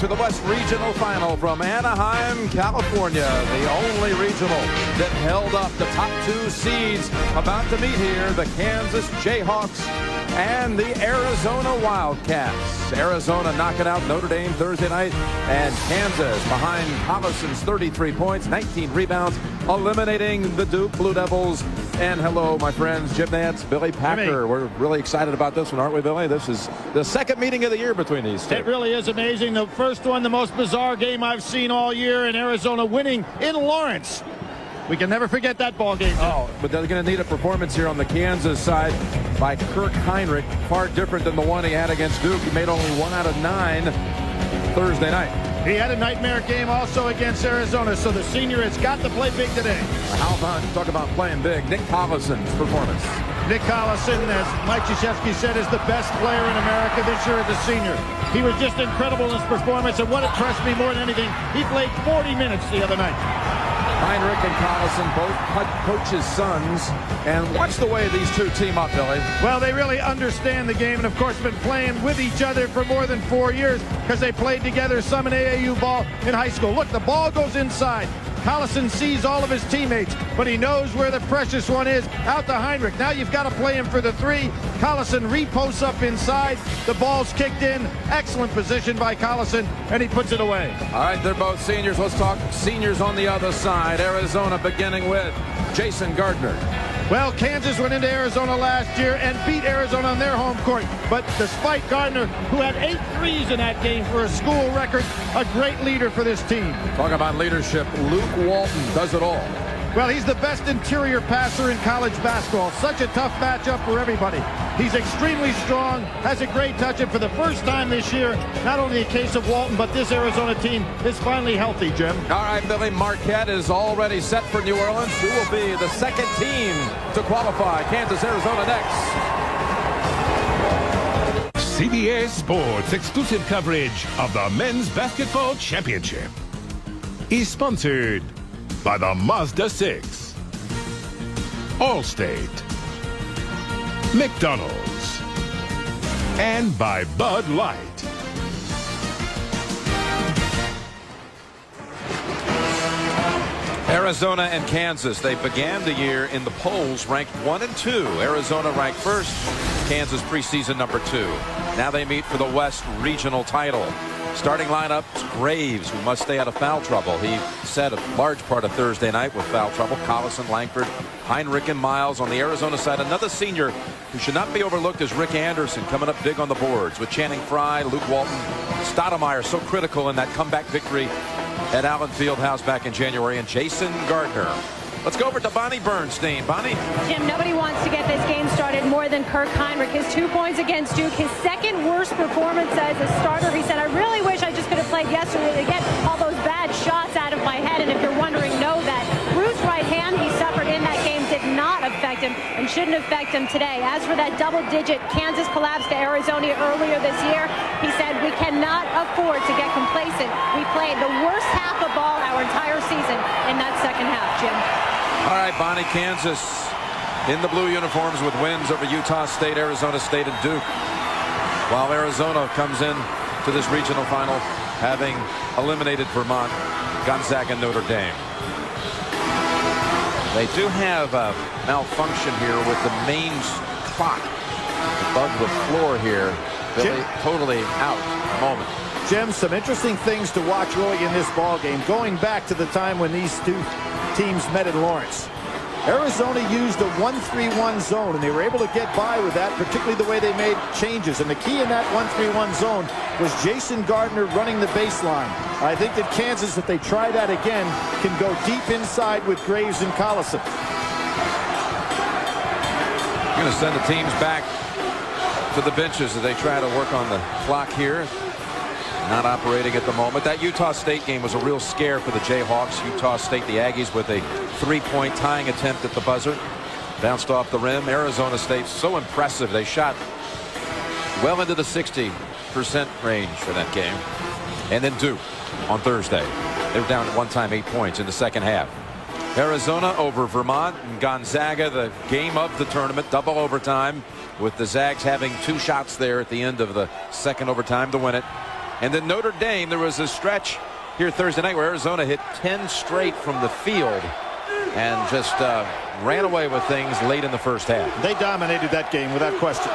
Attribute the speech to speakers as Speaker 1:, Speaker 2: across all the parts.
Speaker 1: to the West Regional Final from Anaheim, California. The only regional that held up the top two seeds. About to meet here, the Kansas Jayhawks and the Arizona Wildcats. Arizona knocking out Notre Dame Thursday night, and Kansas behind Collison's 33 points, 19 rebounds, eliminating the Duke Blue Devils. And hello, my friends, Jim Nantz, Billy Packer. We're really excited about this one, aren't we, Billy? This is the second meeting of the year between these two.
Speaker 2: It really is amazing. The first one, the most bizarre game I've seen all year, and Arizona winning in Lawrence. We can never forget that ball game.
Speaker 1: Oh, but they're going to need a performance here on the Kansas side by Kirk Heinrich. Far different than the one he had against Duke. He made only 1 out of 9 Thursday night.
Speaker 2: He had a nightmare game also against Arizona, so the senior has got to play big today.
Speaker 1: How about, talk about playing big, Nick Collison's performance.
Speaker 2: Nick Collison, as Mike Krzyzewski said, is the best player in America this year as a senior. He was just incredible in his performance, and what impressed me more than anything, he played 40 minutes the other night.
Speaker 1: Heinrich and Collison, both coaches' sons. And watch the way these two team up, Billy.
Speaker 2: Well, they really understand the game and, of course, been playing with each other for more than 4 years because they played together some in AAU ball in high school. Look, the ball goes inside. Collison sees all of his teammates, but he knows where the precious one is. Out to Heinrich. Now you've got to play him for the three. Collison reposts up inside. The ball's kicked in. Excellent position by Collison, and he puts it away.
Speaker 1: All right, they're both seniors. Let's talk seniors on the other side. Arizona beginning with Jason Gardner.
Speaker 2: Well, Kansas went into Arizona last year and beat Arizona on their home court. But despite Gardner, who had 8 threes in that game for a school record, a great leader for this team.
Speaker 1: Talk about leadership. Luke Walton does it all.
Speaker 2: Well, he's the best interior passer in college basketball. Such a tough matchup for everybody. He's extremely strong, has a great touch, and for the first time this year, not only a case of Walton, but this Arizona team is finally healthy, Jim.
Speaker 1: All right, Billy, Marquette is already set for New Orleans, who will be the second team to qualify. Kansas, Arizona next.
Speaker 3: CBS Sports exclusive coverage of the Men's Basketball Championship is sponsored by the Mazda 6, Allstate, McDonald's, and by Bud Light.
Speaker 1: Arizona and Kansas, they began the year in the polls ranked 1 and 2. Arizona ranked first, Kansas preseason number 2. Now they meet for the West Regional title. Starting lineup, Graves, who must stay out of foul trouble. He set a large part of Thursday night with foul trouble. Collison, Langford, Heinrich, and Miles. On the Arizona side, another senior who should not be overlooked is Rick Anderson, coming up big on the boards with Channing Frye, Luke Walton, Stoudemire, so critical in that comeback victory at Allen Fieldhouse back in January, and Jason Gardner. Let's go over to Bonnie Bernstein. Bonnie?
Speaker 4: Jim, nobody wants to get this game started more than Kirk Heinrich. His 2 points against Duke, his second worst performance as a starter. He said, I really wish I just could have played yesterday to get all those bad shots out of my head. And if you're wondering, know that Bruce's right hand he suffered in that game did not affect him and shouldn't affect him today. As for that double-digit Kansas collapse to Arizona earlier this year, he said, we cannot afford to get complacent. We played the worst half of ball our entire season in that second half, Jim.
Speaker 1: All right, Bonnie, Kansas in the blue uniforms with wins over Utah State, Arizona State, and Duke. While Arizona comes in to this regional final having eliminated Vermont, Gonzaga, and Notre Dame. They do have a malfunction here with the mains clock above the floor here. Billy, totally out at the moment.
Speaker 2: Jim, some interesting things to watch really in this ball game, going back to the time when these two teams met in Lawrence. Arizona used a 1-3-1 zone, and they were able to get by with that, particularly the way they made changes. And the key in that 1-3-1 zone was Jason Gardner running the baseline. I think that Kansas, if they try that again, can go deep inside with Graves and Collison.
Speaker 1: Going to send the teams back to the benches as they try to work on the clock here. Not operating at the moment. That Utah State game was a real scare for the Jayhawks. Utah State, the Aggies, with a 3-point tying attempt at the buzzer. Bounced off the rim. Arizona State, so impressive. They shot well into the 60% range for that game. And then Duke on Thursday. They were down at one time 8 points in the second half. Arizona over Vermont and Gonzaga, the game of the tournament, double overtime, with the Zags having 2 shots there at the end of the second overtime to win it. And then Notre Dame, there was a stretch here Thursday night where Arizona hit 10 straight from the field and just ran away with things late in the first half.
Speaker 2: They dominated that game without question.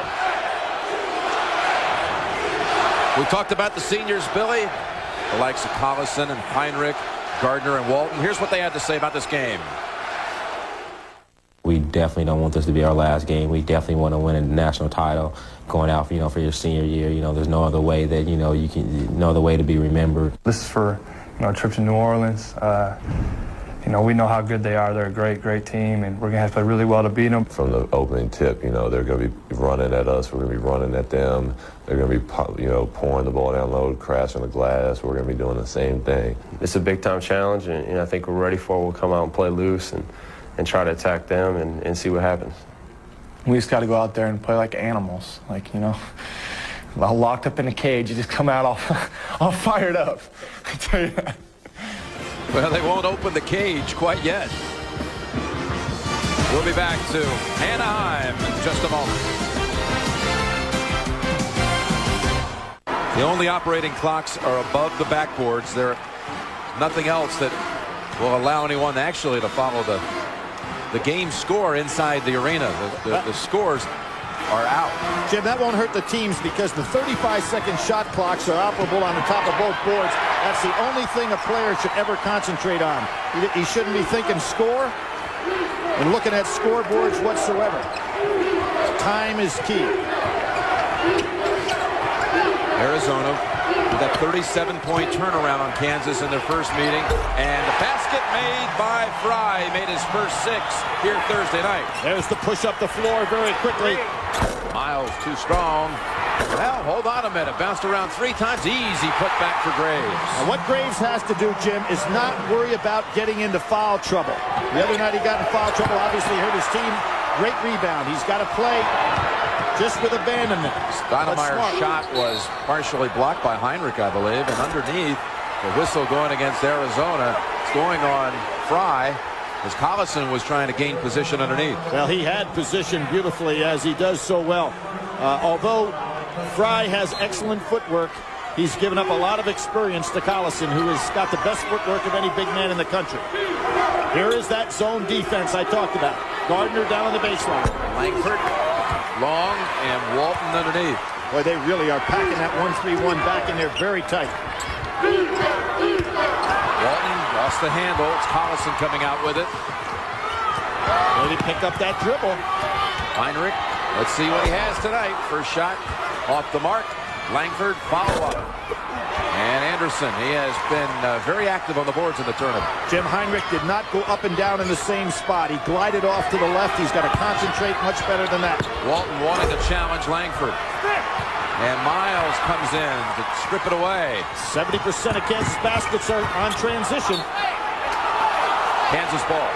Speaker 1: We talked about the seniors, Billy, the likes of Collison and Heinrich, Gardner and Walton. Here's what they had to say about this game.
Speaker 5: We definitely don't want this to be our last game. We definitely want to win a national title going out, for your senior year. There's no other way that, no other way to be remembered.
Speaker 6: This is for, a trip to New Orleans. We know how good they are. They're a great, great team, and we're going to have to play really well to beat them.
Speaker 7: From the opening tip, they're going to be running at us. We're going to be running at them. They're going to be, pouring the ball down low, crashing the glass. We're going to be doing the same thing.
Speaker 8: It's a big-time challenge, and I think we're ready for it. We'll come out and play loose and try to attack them and see what happens.
Speaker 6: We just got to go out there and play like animals, all locked up in a cage. You just come out all fired up. I tell you that.
Speaker 1: Well, they won't open the cage quite yet. We'll be back to Anaheim in just a moment. The only operating clocks are above the backboards. There's nothing else that will allow anyone actually to follow the game score inside the arena. The scores are out.
Speaker 2: Jim, that won't hurt the teams because the 35-second shot clocks are operable on the top of both boards. That's the only thing a player should ever concentrate on. He shouldn't be thinking score and looking at scoreboards whatsoever. Time is key.
Speaker 1: Arizona with that 37-point turnaround on Kansas in their first meeting, and the basket made by Fry made his first 6 here Thursday night.
Speaker 2: There's the push up the floor very quickly.
Speaker 1: Miles too strong. Well, hold on a minute. Bounced around 3 times. Easy put back for Graves.
Speaker 2: Now, what Graves has to do, Jim, is not worry about getting into foul trouble. The other night he got in foul trouble, obviously hurt his team. Great rebound. He's got to play just with abandonment.
Speaker 1: Stoudemire's shot was partially blocked by Heinrich, I believe, and underneath, the whistle going against Arizona. It's going on Fry, as Collison was trying to gain position underneath.
Speaker 2: Well, he had position beautifully, as he does so well. Although Fry has excellent footwork, he's given up a lot of experience to Collison, who has got the best footwork of any big man in the country. Here is that zone defense I talked about. Gardner down on the baseline.
Speaker 1: Langford, long, and Walton underneath.
Speaker 2: Boy, they really are packing that 1-3-1 back in there very tight.
Speaker 1: Walton lost the handle. It's Collison coming out with it.
Speaker 2: Really picked up that dribble.
Speaker 1: Heinrich, let's see what he has tonight. First shot off the mark. Langford, follow-up. And Anderson, he has been very active on the boards in the tournament.
Speaker 2: Jim Heinrich did not go up and down in the same spot. He glided off to the left. He's got to concentrate much better than that.
Speaker 1: Walton wanting to challenge Langford. And Miles comes in to strip it away.
Speaker 2: 70% of Kansas baskets are on transition.
Speaker 1: Kansas ball.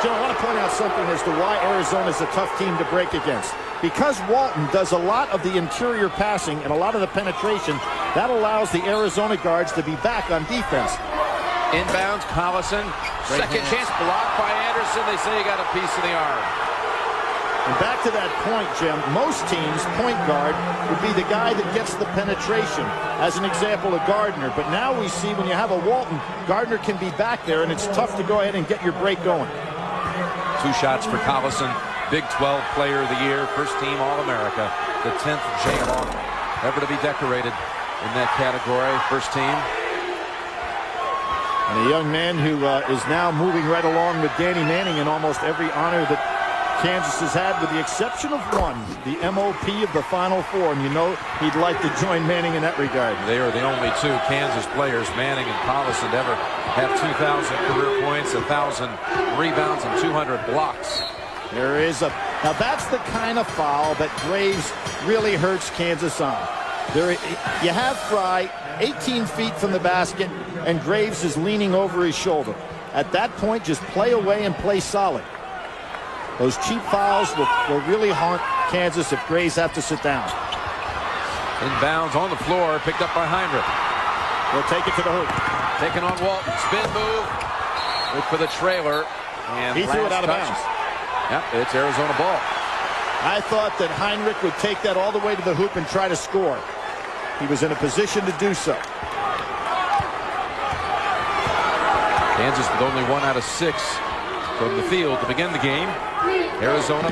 Speaker 2: Jim, I want to point out something as to why Arizona is a tough team to break against. Because Walton does a lot of the interior passing and a lot of the penetration, that allows the Arizona guards to be back on defense.
Speaker 1: Inbounds, Collison. Second chance blocked by Anderson. They say he got a piece of the arm.
Speaker 2: And back to that point, Jim, most teams' point guard would be the guy that gets the penetration, as an example of Gardner. But now we see when you have a Walton, Gardner can be back there, and it's tough to go ahead and get your break going.
Speaker 1: 2 shots for Collison. Big 12 Player of the Year, first team All-America, the 10th JMO ever to be decorated in that category, first team.
Speaker 2: And a young man who is now moving right along with Danny Manning in almost every honor that Kansas has had, with the exception of one, the MOP of the Final Four, and you know he'd like to join Manning in that regard.
Speaker 1: They are the only 2 Kansas players, Manning and Collison, to ever have 2,000 career points, 1,000 rebounds, and 200 blocks.
Speaker 2: There is now that's the kind of foul that Graves really hurts Kansas on. You have Fry 18 feet from the basket, and Graves is leaning over his shoulder. At that point, just play away and play solid. Those cheap fouls will really haunt Kansas if Graves have to sit down.
Speaker 1: Inbounds on the floor, picked up by Heinrich.
Speaker 2: He'll take it to the hoop.
Speaker 1: Taking on Walton, spin move. Look for the trailer. And
Speaker 2: he threw it out of bounds.
Speaker 1: Yep, it's Arizona ball.
Speaker 2: I thought that Heinrich would take that all the way to the hoop and try to score. He was in a position to do so.
Speaker 1: Kansas with only 1 out of 6 from the field to begin the game. Arizona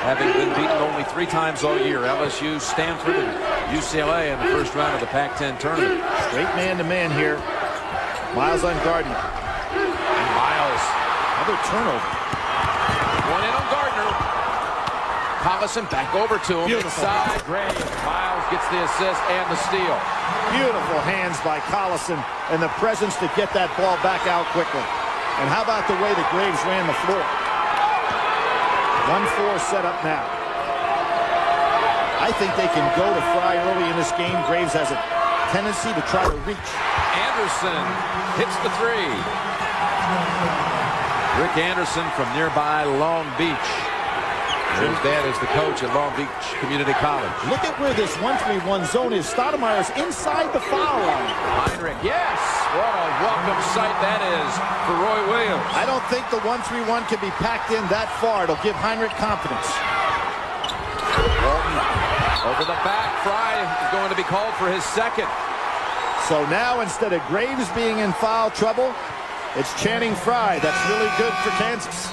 Speaker 1: having been beaten only 3 times all year. LSU, Stanford, and UCLA in the first round of the Pac-10 tournament.
Speaker 2: Straight man-to-man here. Miles on Gardner.
Speaker 1: And Miles.
Speaker 2: Another turnover.
Speaker 1: One in on Gardner. Collison back over to him.
Speaker 2: Beautiful.
Speaker 1: Inside. Graves. Miles gets the assist and the steal.
Speaker 2: Beautiful hands by Collison and the presence to get that ball back out quickly. And how about the way that Graves ran the floor? 1-4 set up now. I think they can go to Fry early in this game. Graves has a tendency to try to reach.
Speaker 1: Anderson hits the 3. Rick Anderson from nearby Long Beach. His dad is the coach at Long Beach Community College.
Speaker 2: Look at where this 1-3-1 zone is. Stoudemire's inside the foul line.
Speaker 1: Heinrich, yes! What a welcome sight that is for Roy Williams.
Speaker 2: I don't think the 1-3-1 can be packed in that far. It'll give Heinrich confidence.
Speaker 1: Walton over the back. Fry is going to be called for his second.
Speaker 2: So now instead of Graves being in foul trouble, it's Channing Fry. That's really good for Kansas.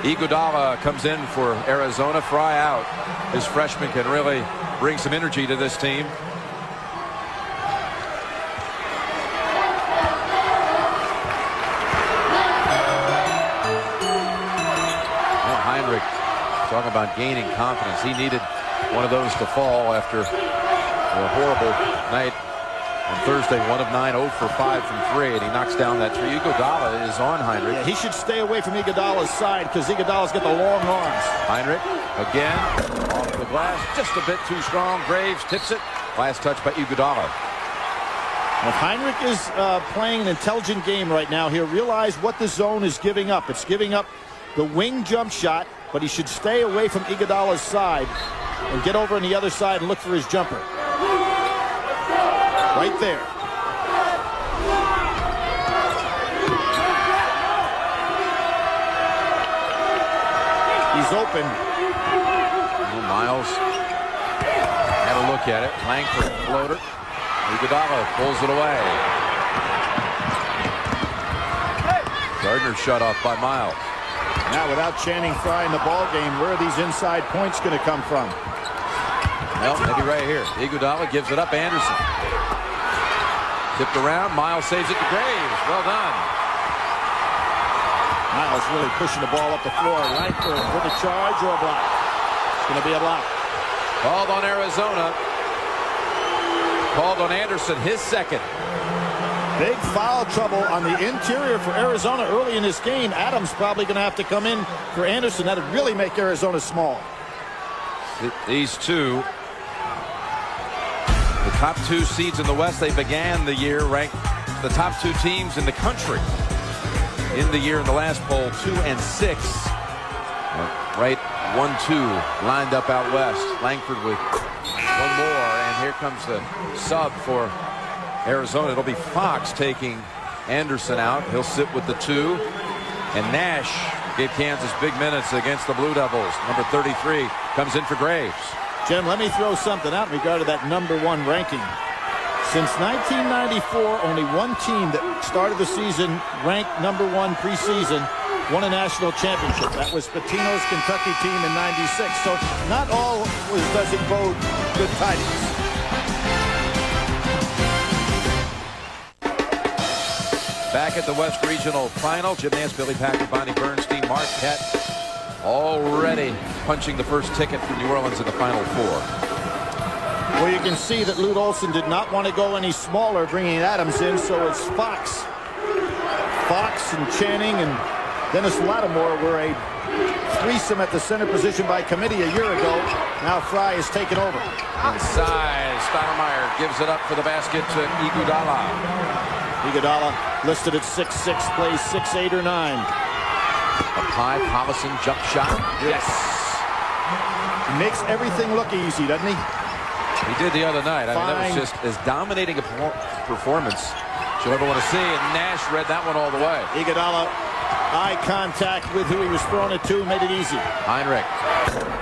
Speaker 1: Iguodala comes in for Arizona. Fry out. His freshman can really bring some energy to this team. Well, Heinrich talking about gaining confidence. He needed one of those to fall after a horrible night on Thursday. 1 of 9, 0 for 5 from 3, and he knocks down that 3. Iguodala is on Heinrich.
Speaker 2: Yeah, he should stay away from Iguodala's side because Iguodala's got the long arms.
Speaker 1: Heinrich again off the glass, just a bit too strong. Graves tips it. Last touch by Iguodala.
Speaker 2: If Heinrich is playing an intelligent game right now, he'll realize what the zone is giving up. It's giving up the wing jump shot, but he should stay away from Iguodala's side and get over on the other side and look for his jumper. Right there. He's open.
Speaker 1: Miles had a look at it. Langford floater. Iguodala pulls it away. Gardner shut off by Miles.
Speaker 2: Now without Channing Fry in the ball game, where are these inside points going to come from?
Speaker 1: Well, maybe right here. Iguodala gives it up. Anderson. Tipped around. Miles saves it to Graves. Well done.
Speaker 2: Miles really pushing the ball up the floor. Langford with a charge or a block. It's going to be a block.
Speaker 1: Called on Arizona. Called on Anderson, his second.
Speaker 2: Big foul trouble on the interior for Arizona early in this game. Adams probably going to have to come in for Anderson. That would really make Arizona small.
Speaker 1: These two, the top 2 seeds in the West, they began the year ranked the top 2 teams in the country in the year in the last poll, 2 and 6. Right, 1-2 lined up out west. Langford with one more, and here comes the sub for Arizona. It'll be Fox taking Anderson out. He'll sit with the 2, and Nash gave Kansas big minutes against the Blue Devils. Number 33 comes in for Graves.
Speaker 2: Jim, let me throw something out in regard to that #1 ranking. Since 1994, only one team that started the season ranked #1 preseason won a national championship. That was Pitino's Kentucky team in '96. So not all does it bode good tidings.
Speaker 1: Back at the West Regional Final, Jim Nance, Billy Packer, Bonnie Bernstein, Marquette already punching the first ticket for New Orleans in the Final Four.
Speaker 2: Well, you can see that Lute Olson did not want to go any smaller, bringing Adams in, so it's Fox. Fox and Channing and Dennis Lattimore were a threesome at the center position by committee a year ago. Now Fry is taking over.
Speaker 1: Inside, Stoudemire gives it up for the basket to Iguodala.
Speaker 2: Iguodala listed at 6'6", plays 6'8" or 9.
Speaker 1: Up high, Collison jump shot. Yes.
Speaker 2: He makes everything look easy, doesn't he?
Speaker 1: He did the other night. I mean, that was just as dominating a performance you'll ever want to see, and Nash read that one all the way.
Speaker 2: Iguodala eye contact with who he was throwing it to, made it easy.
Speaker 1: Heinrich.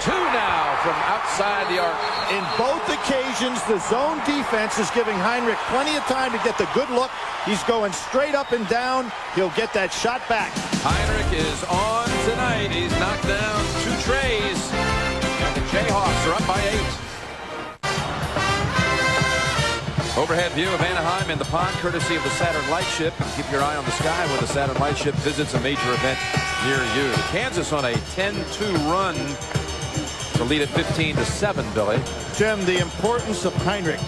Speaker 1: 2 now from outside the arc.
Speaker 2: In both occasions, the zone defense is giving Heinrich plenty of time to get the good look. He's going straight up and down. He'll get that shot back.
Speaker 1: Heinrich is on tonight. He's knocked down 2 trays. And the Jayhawks are up by 8. Overhead view of Anaheim and the pond, courtesy of the Saturn Lightship. Keep your eye on the sky when the Saturn Lightship visits a major event near you. Kansas on a 10-2 run to lead at 15-7, Billy.
Speaker 2: Jim, the importance of Heinrich.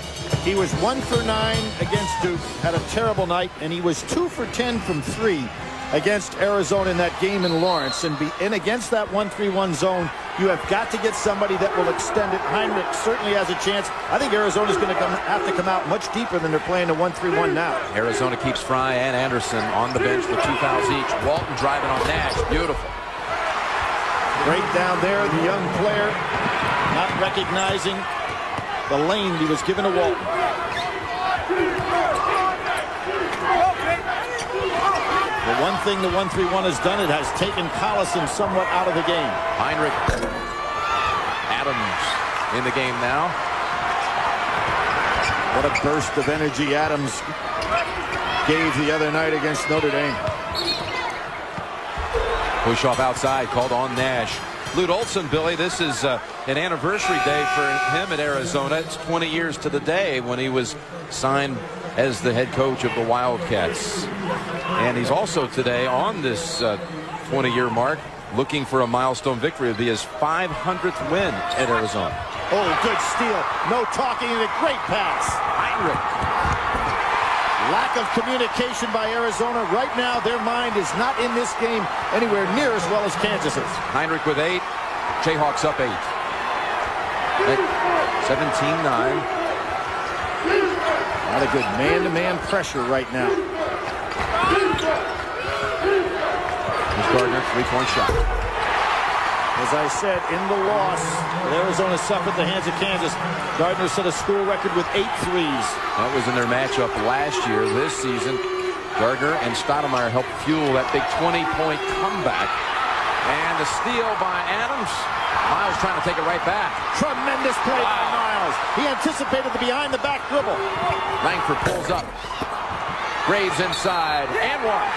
Speaker 2: He was 1 for 9 against Duke, had a terrible night, and he was 2 for 10 from 3 against Arizona in that game in Lawrence. And against that 1-3-1 zone, you have got to get somebody that will extend it. Heinrich certainly has a chance. I think Arizona's going to have to come out much deeper than they're playing the 1-3-1 now.
Speaker 1: Arizona keeps Fry and Anderson on the bench with 2 fouls each. Walton driving on Nash. Beautiful.
Speaker 2: Right down there, the young player not recognizing the lane he was given to Walton. The one thing the 1-3-1 has done, it has taken Collison somewhat out of the game.
Speaker 1: Heinrich. Adams in the game now.
Speaker 2: What a burst of energy Adams gave the other night against Notre Dame.
Speaker 1: Push off outside, called on Nash. Lute Olson, Billy, this is an anniversary day for him at Arizona. It's 20 years to the day when he was signed as the head coach of the Wildcats. And he's also today on this 20-year mark looking for a milestone victory. It'll be his 500th win at Arizona.
Speaker 2: Oh, good steal. No talking and a great pass.
Speaker 1: Heinrich.
Speaker 2: Lack of communication by Arizona. Right now, their mind is not in this game anywhere near as well as Kansas's.
Speaker 1: Heinrich with 8. Jayhawks up 8. 17-9.
Speaker 2: Not a good man-to-man pressure right now.
Speaker 1: Here's Gardner, 3-point shot.
Speaker 2: As I said, in the loss, Arizona suffered at the hands of Kansas. Gardner set a school record with 8 threes.
Speaker 1: That was in their matchup last year. This season, Gardner and Stoudemire helped fuel that big 20-point comeback. And the steal by Adams. Miles trying to take it right back.
Speaker 2: Tremendous play by Miles. He anticipated the behind-the-back dribble.
Speaker 1: Langford pulls up. Graves inside. And one.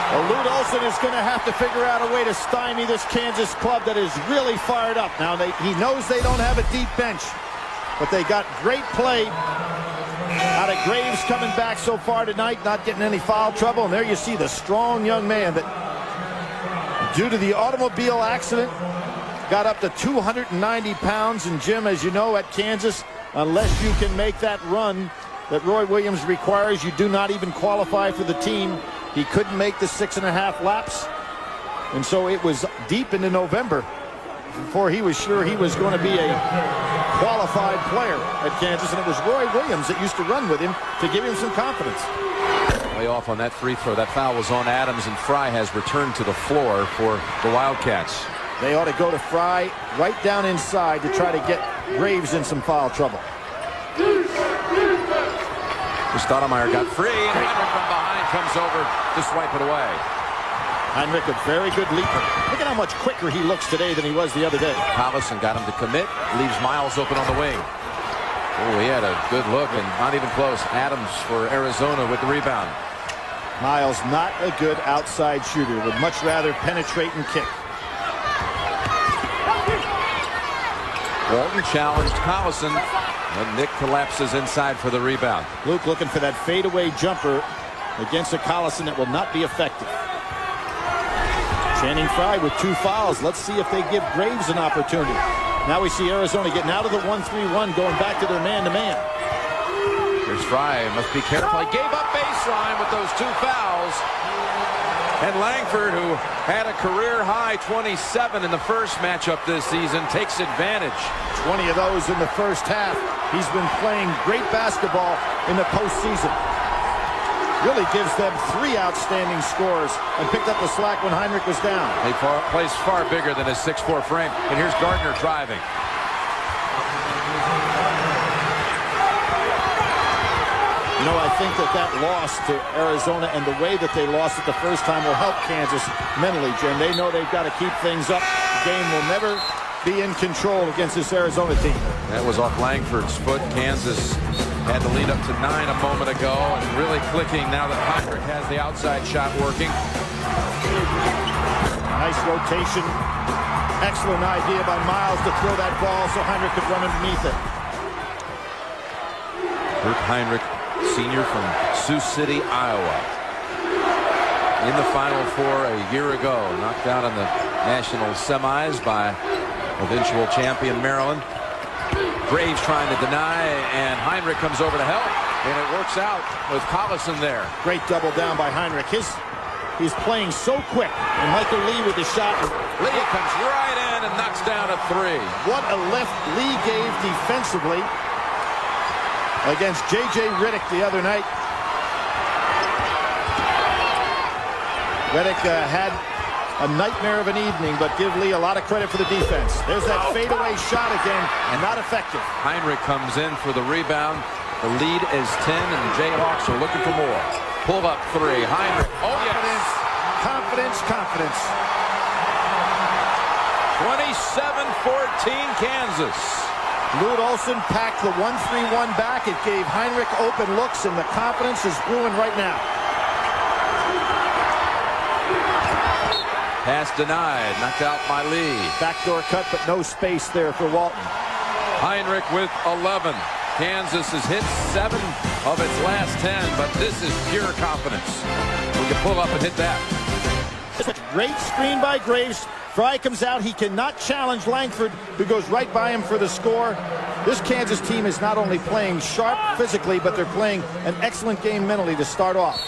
Speaker 2: Well, Lute Olson is going to have to figure out a way to stymie this Kansas club that is really fired up. Now, he knows they don't have a deep bench, but they got great play out of Graves coming back so far tonight, not getting any foul trouble. And there you see the strong young man that, due to the automobile accident, got up to 290 pounds. And Jim, as you know, at Kansas, unless you can make that run that Roy Williams requires, you do not even qualify for the team. He couldn't make the 6.5 laps, and so it was deep into November before he was sure he was going to be a qualified player at Kansas, and it was Roy Williams that used to run with him to give him some confidence.
Speaker 1: Way off on that free throw. That foul was on Adams, and Fry has returned to the floor for the Wildcats.
Speaker 2: They ought to go to Fry right down inside to try to get Graves in some foul trouble.
Speaker 1: Stoudemire got free, and Heinrich from behind comes over to swipe it away.
Speaker 2: Heinrich, a very good leaper. Look at how much quicker he looks today than he was the other day.
Speaker 1: Collison got him to commit, leaves Miles open on the wing. Oh, he had a good look and not even close. Adams for Arizona with the rebound.
Speaker 2: Miles, not a good outside shooter. Would much rather penetrate and kick.
Speaker 1: Walton challenged Collison, and Nick collapses inside for the rebound.
Speaker 2: Luke looking for that fadeaway jumper against a Collison that will not be effective. Channing Fry with 2 fouls. Let's see if they give Graves an opportunity. Now we see Arizona getting out of the 1-3-1, going back to their man-to-man.
Speaker 1: Here's Fry, must be careful. He gave up baseline with those 2 fouls. And Langford, who had a career-high 27 in the first matchup this season, takes advantage.
Speaker 2: 20 of those in the first half. He's been playing great basketball in the postseason. Really gives them 3 outstanding scores and picked up the slack when Heinrich was down.
Speaker 1: He plays far bigger than his 6'4" frame. And here's Gardner driving.
Speaker 2: You know, I think that loss to Arizona and the way that they lost it the first time will help Kansas mentally, Jim. They know they've got to keep things up. The game will never be in control against this Arizona team.
Speaker 1: That was off Langford's foot. Kansas had to lead up to 9 a moment ago and really clicking now that Heinrich has the outside shot working.
Speaker 2: Nice rotation. Excellent idea by Miles to throw that ball so Heinrich could run underneath it.
Speaker 1: Kurt Heinrich, senior from Sioux City, Iowa. In the Final Four a year ago, knocked out in the national semis by eventual champion Maryland. Graves trying to deny, and Heinrich comes over to help, and it works out with Collison there.
Speaker 2: Great double down by Heinrich. He's playing so quick, and Michael Lee with the shot.
Speaker 1: Lee comes right in and knocks down a 3.
Speaker 2: What a lift Lee gave defensively against J.J. Riddick the other night. Riddick had a nightmare of an evening, but give Lee a lot of credit for the defense. There's that fadeaway shot again, and not effective.
Speaker 1: Heinrich comes in for the rebound. The lead is 10, and the Jayhawks are looking for more. Pull up 3. Heinrich. Oh, yes.
Speaker 2: Confidence, confidence.
Speaker 1: 27-14 Kansas.
Speaker 2: Lute Olson packed the 1-3-1 back. It gave Heinrich open looks, and the confidence is brewing right now.
Speaker 1: Pass denied. Knocked out by Lee.
Speaker 2: Backdoor cut, but no space there for Walton.
Speaker 1: Heinrich with 11. Kansas has hit 7 of its last 10, but this is pure confidence. We can pull up and hit that.
Speaker 2: Great screen by Graves. Fry comes out. He cannot challenge Langford, who goes right by him for the score. This Kansas team is not only playing sharp physically, but they're playing an excellent game mentally to start off.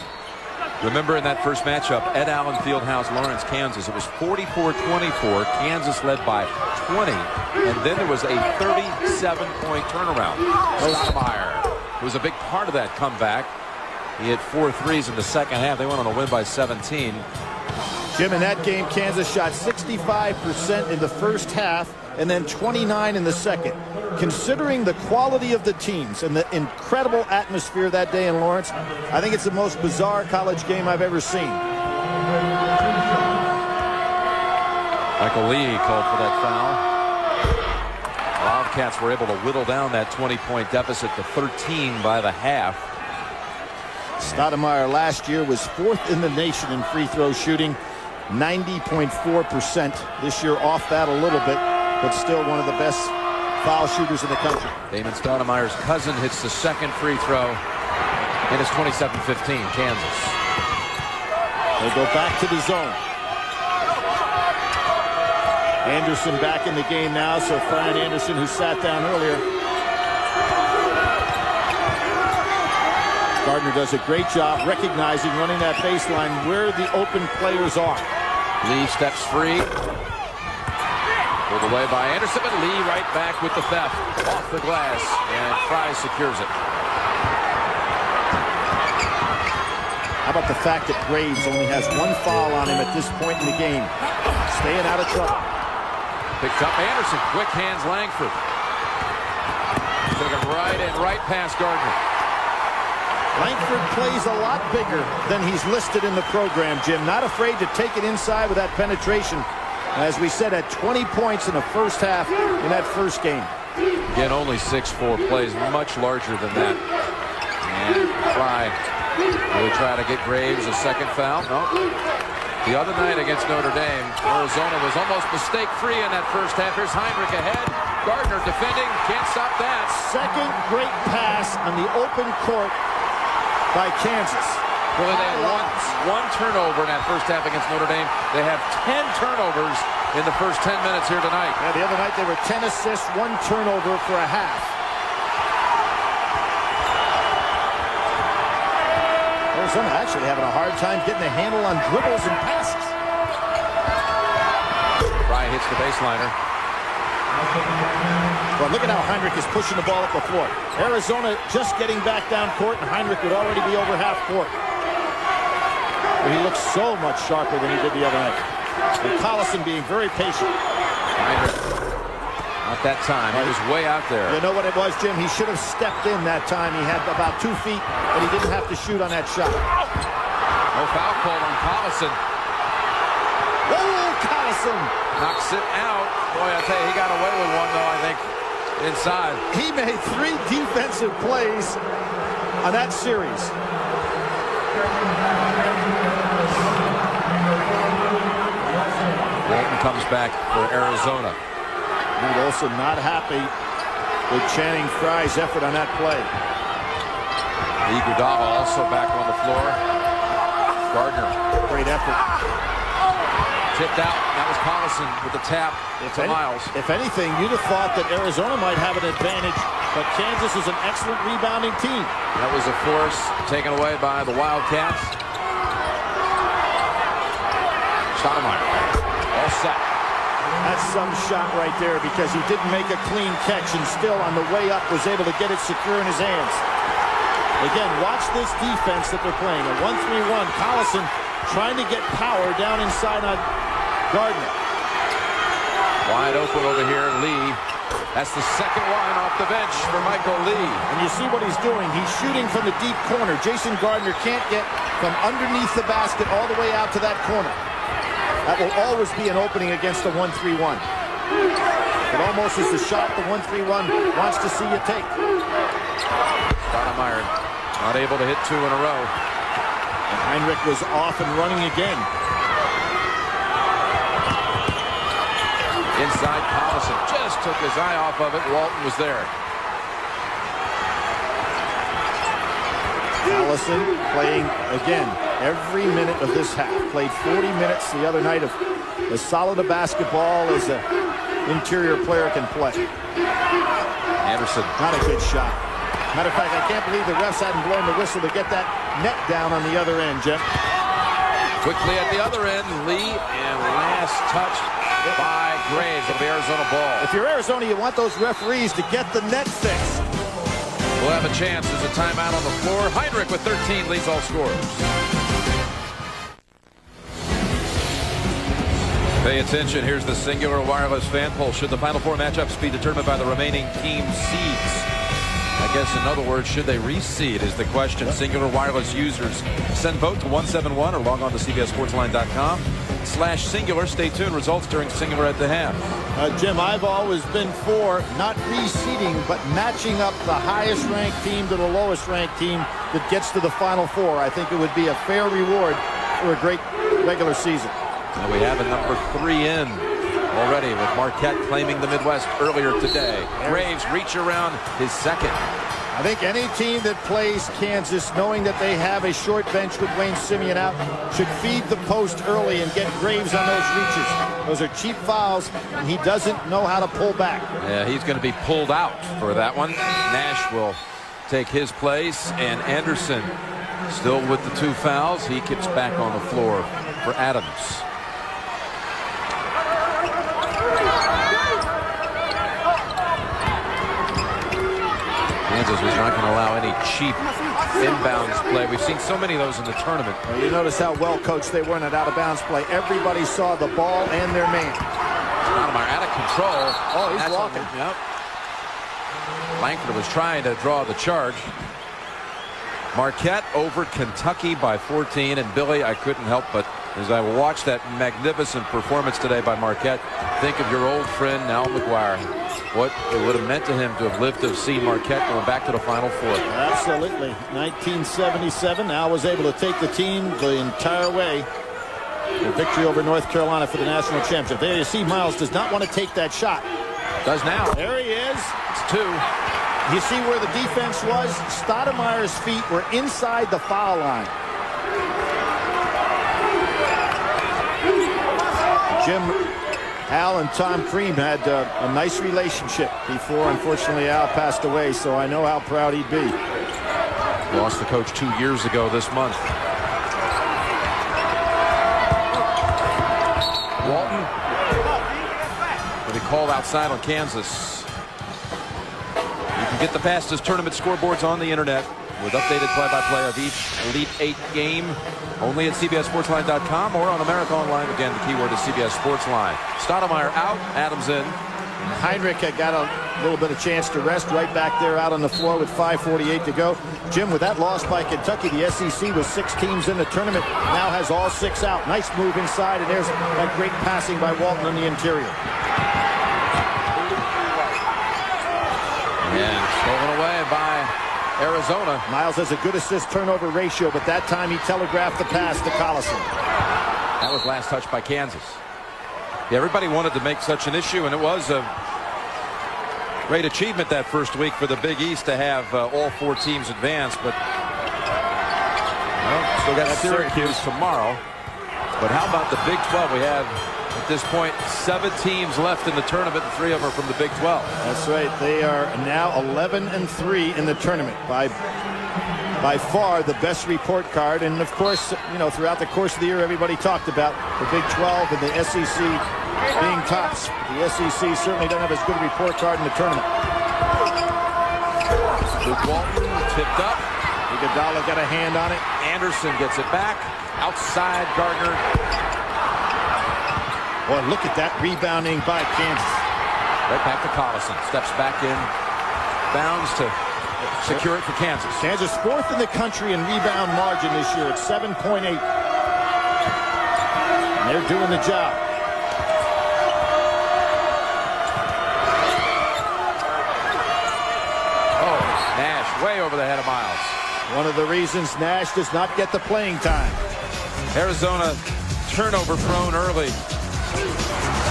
Speaker 1: Remember in that first matchup, Ed Allen Fieldhouse, Lawrence, Kansas, it was 44-24. Kansas led by 20, and then there was a 37-point turnaround. Stoudemire, who was a big part of that comeback. He hit 4 threes in the second half. They went on a win by 17.
Speaker 2: Jim, in that game, Kansas shot 65% in the first half and then 29 in the second. Considering the quality of the teams and the incredible atmosphere that day in Lawrence, I think it's the most bizarre college game I've ever seen.
Speaker 1: Michael Lee called for that foul. Wildcats were able to whittle down that 20-point deficit to 13 by the half.
Speaker 2: Stoudemire last year was 4th in the nation in free throw shooting, 90.4%. This year off that a little bit, but still one of the best foul shooters in the country.
Speaker 1: Damon Stoudemire's cousin hits the second free throw, and it's 27-15 Kansas.
Speaker 2: They go back to the zone. Anderson back in the game now, so Brian Anderson, who sat down earlier. Gardner does a great job recognizing, running that baseline where the open players are.
Speaker 1: Lee steps free. Pulled away by Anderson, but Lee right back with the theft off the glass, and Fry secures it.
Speaker 2: How about the fact that Graves only has 1 foul on him at this point in the game? Staying out of trouble.
Speaker 1: Picked up Anderson, quick hands Langford. Took him right in, right past Gardner.
Speaker 2: Langford plays a lot bigger than he's listed in the program, Jim. Not afraid to take it inside with that penetration. As we said, at 20 points in the first half in that first game.
Speaker 1: Again, only 6'4", plays much larger than that. And Fry really try to get Graves a second foul. No. The other night against Notre Dame, Arizona was almost mistake-free in that first half. Here's Heinrich ahead. Gardner defending. Can't stop that.
Speaker 2: Second great pass on the open court by Kansas.
Speaker 1: Really, they had one turnover in that first half against Notre Dame. They have 10 turnovers in the first 10 minutes here tonight.
Speaker 2: Yeah, the other night they were 10 assists, 1 turnover for a half. Arizona actually having a hard time getting a handle on dribbles and passes.
Speaker 1: Fry hits the baseliner.
Speaker 2: Well, look at how Heinrich is pushing the ball up the floor. Arizona just getting back down court, and Heinrich would already be over half court. But he looks so much sharper than he did the other night. And Collison being very patient.
Speaker 1: Heinrich Not that time. He was way out there.
Speaker 2: You know what it was, Jim? He should have stepped in that time. He had about 2 feet, but he didn't have to shoot on that shot.
Speaker 1: No foul called on Collison.
Speaker 2: Oh, Collison
Speaker 1: knocks it out. Boy, I tell you, he got away with one, though, I think, inside.
Speaker 2: He made 3 defensive plays on that series.
Speaker 1: Walton comes back for Arizona.
Speaker 2: Reed Olson not happy with Channing Frye's effort on that play.
Speaker 1: Iguodala also back on the floor. Gardner.
Speaker 2: Great effort.
Speaker 1: Tipped out. That was Collison with the tap to Miles.
Speaker 2: If anything, you'd have thought that Arizona might have an advantage, but Kansas is an excellent rebounding team.
Speaker 1: That was a force taken away by the Wildcats. Stoudemire. All set.
Speaker 2: That's some shot right there because he didn't make a clean catch and still on the way up was able to get it secure in his hands. Again, watch this defense that they're playing. A 1-3-1. Collison trying to get power down inside on Gardner.
Speaker 1: Wide open over here, Lee. That's the second line off the bench for Michael Lee.
Speaker 2: And you see what he's doing. He's shooting from the deep corner. Jason Gardner can't get from underneath the basket all the way out to that corner. That will always be an opening against the 1-3-1. It almost is the shot the 1-3-1 wants to see you take.
Speaker 1: Stoudemire not able to hit 2 in a row.
Speaker 2: And Heinrich was off and running again.
Speaker 1: Inside, Collison just took his eye off of it. Walton was there.
Speaker 2: Collison playing again every minute of this half. Played 40 minutes the other night of as solid a basketball as an interior player can play.
Speaker 1: Anderson.
Speaker 2: Not a good shot. Matter of fact, I can't believe the refs hadn't blown the whistle to get that net down on the other end, Jeff.
Speaker 1: Quickly at the other end, Lee, and last touch by Graves of the Arizona ball.
Speaker 2: If you're Arizona, you want those referees to get the net fixed.
Speaker 1: We'll have a chance. There's a timeout on the floor. Heinrich with 13 leads all scorers. Pay attention. Here's the Singular Wireless fan poll. Should the Final Four matchups be determined by the remaining team seeds? I guess, in other words, should they reseed is the question. Singular Wireless users send vote to 171 or log on to CBSSportsline.com/Singular. Stay tuned. Results during Singular at the half.
Speaker 2: Jim, I've always been for not reseeding, but matching up the highest ranked team to the lowest ranked team that gets to the Final Four. I think it would be a fair reward for a great regular season.
Speaker 1: And we have a number 3 in already with Marquette claiming the Midwest earlier today. Graves reach around his second.
Speaker 2: I think any team that plays Kansas, knowing that they have a short bench with Wayne Simeon out, should feed the post early and get Graves on those reaches. Those are cheap fouls, and he doesn't know how to pull back.
Speaker 1: Yeah, he's going to be pulled out for that one. Nash will take his place, and Anderson still with the 2 fouls. He gets back on the floor for Adams. Kansas was not going to allow any cheap inbounds play. We've seen so many of those in the tournament.
Speaker 2: Well, you notice how well coached they were in that out-of-bounds play. Everybody saw the ball and their man.
Speaker 1: Stoudemire out of control.
Speaker 2: Oh, he's walking.
Speaker 1: Yep. Langford was trying to draw the charge. Marquette over Kentucky by 14. And Billy, I couldn't help but, as I watched that magnificent performance today by Marquette, think of your old friend, Al McGuire. What it would have meant to him to have lived to see Marquette going back to the Final Four.
Speaker 2: Absolutely. 1977, Al was able to take the team the entire way. The victory over North Carolina for the national championship. There you see Miles does not want to take that shot.
Speaker 1: Does now.
Speaker 2: There he is.
Speaker 1: It's 2.
Speaker 2: You see where the defense was? Stoudemire's feet were inside the foul line. Jim, Al and Tom Cream had a nice relationship before, unfortunately, Al passed away, so I know how proud he'd be.
Speaker 1: Lost the coach 2 years ago this month. Walton will be called outside on Kansas. You can get the fastest tournament scoreboards on the internet with updated play-by-play of each Elite 8 game only at CBSSportsline.com or on America Online. Again, the keyword is CBS Sports Line. Stoudemire out, Adams in.
Speaker 2: Heinrich had got a little bit of chance to rest right back there out on the floor with 5:48 to go. Jim, with that loss by Kentucky, the SEC with 6 teams in the tournament now has all 6 out. Nice move inside, and there's that great passing by Walton on the interior.
Speaker 1: And stolen away by Arizona.
Speaker 2: Miles has a good assist-turnover ratio, but that time he telegraphed the pass to Collison.
Speaker 1: That was last touch by Kansas. Yeah, everybody wanted to make such an issue, and it was a great achievement that first week for the Big East to have all 4 teams advance. But well, still got Syracuse tomorrow. But how about the Big 12? We have at this point 7 teams left in the tournament, and 3 of them are from the Big 12.
Speaker 2: That's right. They are now 11-3 in the tournament. By far the best report card. And of course, you know, throughout the course of the year, everybody talked about the Big 12 and the SEC being tops. The SEC certainly doesn't have as good a report card in the tournament.
Speaker 1: Luke Walton tipped up.
Speaker 2: Iguodala got a hand on it.
Speaker 1: Anderson gets it back. Outside Gardner.
Speaker 2: Boy, look at that rebounding by Kansas.
Speaker 1: Right back to Collison. Steps back in. Bounds to secure it for Kansas.
Speaker 2: Kansas 4th in the country in rebound margin this year at 7.8. And they're doing the job.
Speaker 1: Oh, Nash way over the head of Miles.
Speaker 2: One of the reasons Nash does not get the playing time.
Speaker 1: Arizona turnover prone early.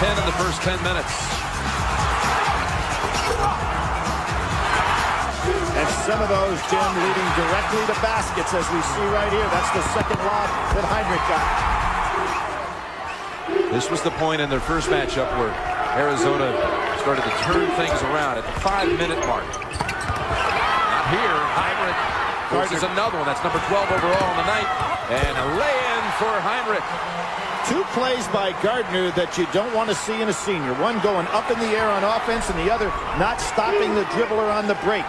Speaker 1: 10 in the first 10 minutes.
Speaker 2: And some of those, Jim, leading directly to baskets, as we see right here. That's the second lob that Heinrich got.
Speaker 1: This was the point in their first matchup where Arizona started to turn things around at the 5-minute mark. Not here. Heinrich forces another one. That's number 12 overall on the night. And a lay-in for Heinrich.
Speaker 2: 2 plays by Gardner that you don't want to see in a senior. One going up in the air on offense, and the other not stopping the dribbler on the break.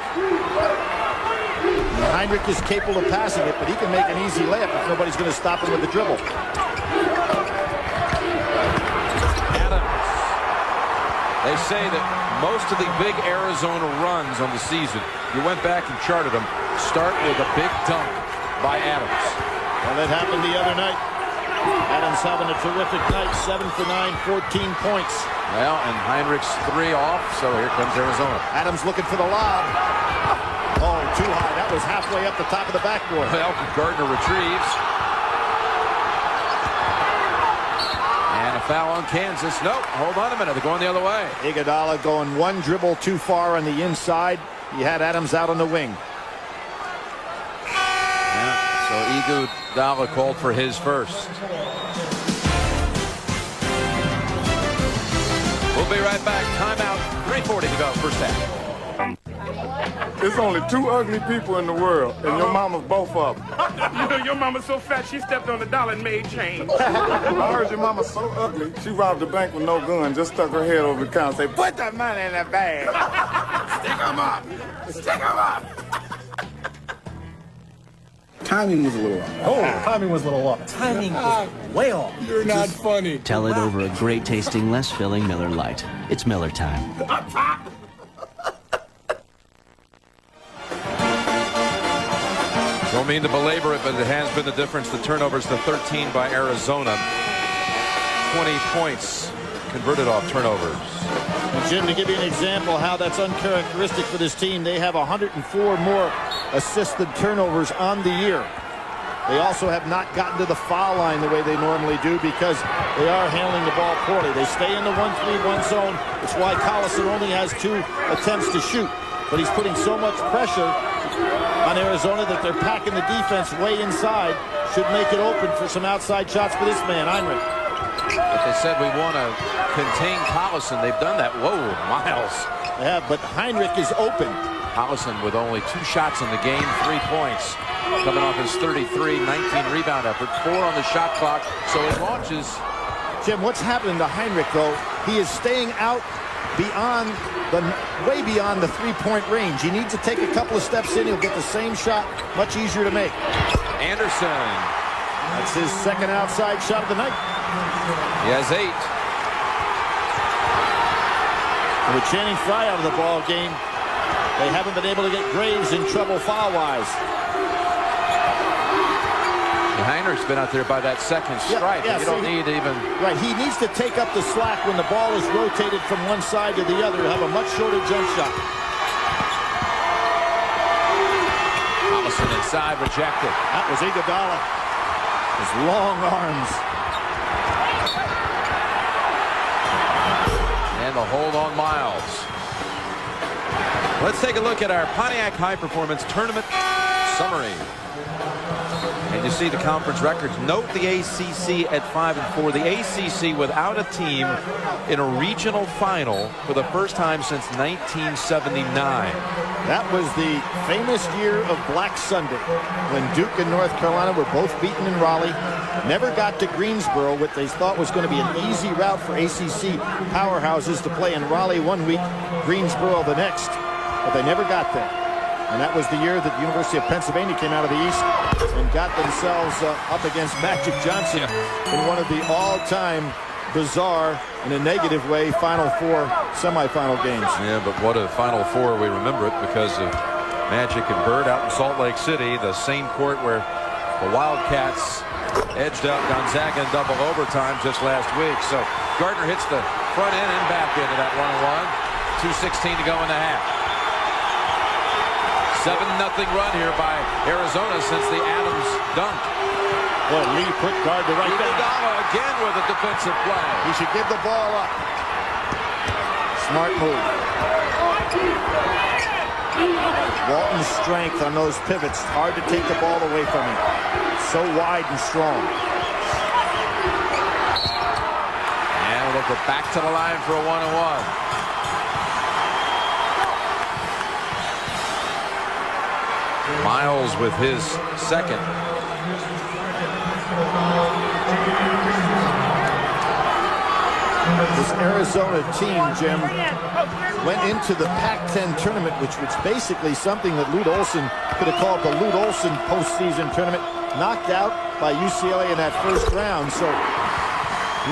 Speaker 2: And Heinrich is capable of passing it, but he can make an easy layup if nobody's going to stop him with the dribble.
Speaker 1: Adams. They say that most of the big Arizona runs on the season, you went back and charted them, start with a big dunk by Adams.
Speaker 2: Well, that happened the other night. Adams having a terrific night. 7 for 9, 14 points.
Speaker 1: Well, and Heinrich's 3 off, so here comes Arizona.
Speaker 2: Adams looking for the lob. Oh, too high. That was halfway up the top of the backboard.
Speaker 1: Well, Gardner retrieves. And a foul on Kansas. Nope, hold on a minute. They're going the other way.
Speaker 2: Iguodala going 1 dribble too far on the inside. He had Adams out on the wing.
Speaker 1: So Iguodala called for his first. We'll be right back. Timeout. 3:40 to go. First half.
Speaker 9: There's only 2 ugly people in the world, and your mama's both of them.
Speaker 10: You know, your mama's so fat she stepped on the dollar and made change.
Speaker 9: I heard your mama's so ugly, she robbed the bank with no gun, just stuck her head over the counter and say, put that money in that bag. Stick 'em up. Stick 'em up.
Speaker 11: Timing was a little off.
Speaker 6: Oh, timing was a little off.
Speaker 11: Timing was way off.
Speaker 9: You're not funny.
Speaker 12: Tell it over a great tasting, less filling Miller Lite. It's Miller time.
Speaker 1: Don't mean to belabor it, but it has been the difference. The turnovers, the 13 by Arizona. 20 points converted off turnovers.
Speaker 2: And Jim, to give you an example how that's uncharacteristic for this team, they have 104 more assisted turnovers on the year. They also have not gotten to the foul line the way they normally do because they are handling the ball poorly. They stay in the 1-3-1 zone. It's why Collison only has 2 attempts to shoot. But he's putting so much pressure on Arizona that they're packing the defense way inside. Should make it open for some outside shots for this man, Heinrich.
Speaker 1: But they said we want to contain Collison. They've done that. Whoa, Miles.
Speaker 2: They have, but Heinrich is open.
Speaker 1: Collison with only 2 shots in the game, 3 points. Coming off his 33, 19 rebound effort, 4 on the shot clock. So it launches.
Speaker 2: Jim, what's happening to Heinrich, though? He is staying out beyond way beyond the 3-point range. He needs to take a couple of steps in. He'll get the same shot, much easier to make.
Speaker 1: Anderson.
Speaker 2: That's his second outside shot of the night.
Speaker 1: He has 8.
Speaker 2: And with Channing Frye out of the ball game, they haven't been able to get Graves in trouble foul-wise.
Speaker 1: Heinrich's been out there by that second strike. You don't need even...
Speaker 2: Right, he needs to take up the slack when the ball is rotated from one side to the other to have a much shorter jump shot.
Speaker 1: Allison inside, rejected.
Speaker 2: That was Iguodala. His long arms.
Speaker 1: And the hold on Miles. Let's take a look at our Pontiac High Performance Tournament summary. And you see the conference records. Note the ACC at 5-4. The ACC without a team in a regional final for the first time since 1979.
Speaker 2: That was the famous year of Black Sunday when Duke and North Carolina were both beaten in Raleigh. Never got to Greensboro, what they thought was going to be an easy route for ACC powerhouses to play in Raleigh one week, Greensboro the next. But they never got there. And that was the year that the University of Pennsylvania came out of the East and got themselves up against Magic Johnson in one of the all-time bizarre, in a negative way, Final Four semifinal games.
Speaker 1: Yeah, but what a Final Four. We remember it because of Magic and Bird out in Salt Lake City, the same court where the Wildcats edged out Gonzaga in double overtime just last week. So Gardner hits the front end and back end of that 1-1. 2:16 to go in the half. 7-0 run here by Arizona since the Adams dunk.
Speaker 2: Well, Lee put Gardner right down.
Speaker 1: Iguodala again with a defensive play.
Speaker 2: He should give the ball up. Smart move. Walton's strength on those pivots. Hard to take the ball away from him. So wide and strong.
Speaker 1: And we'll go back to the line for a 1-on-1. Miles with his second.
Speaker 2: This Arizona team, Jim, went into the Pac-10 tournament, which was basically something that Lute Olson could have called the Lute Olson postseason tournament, knocked out by UCLA in that first round. So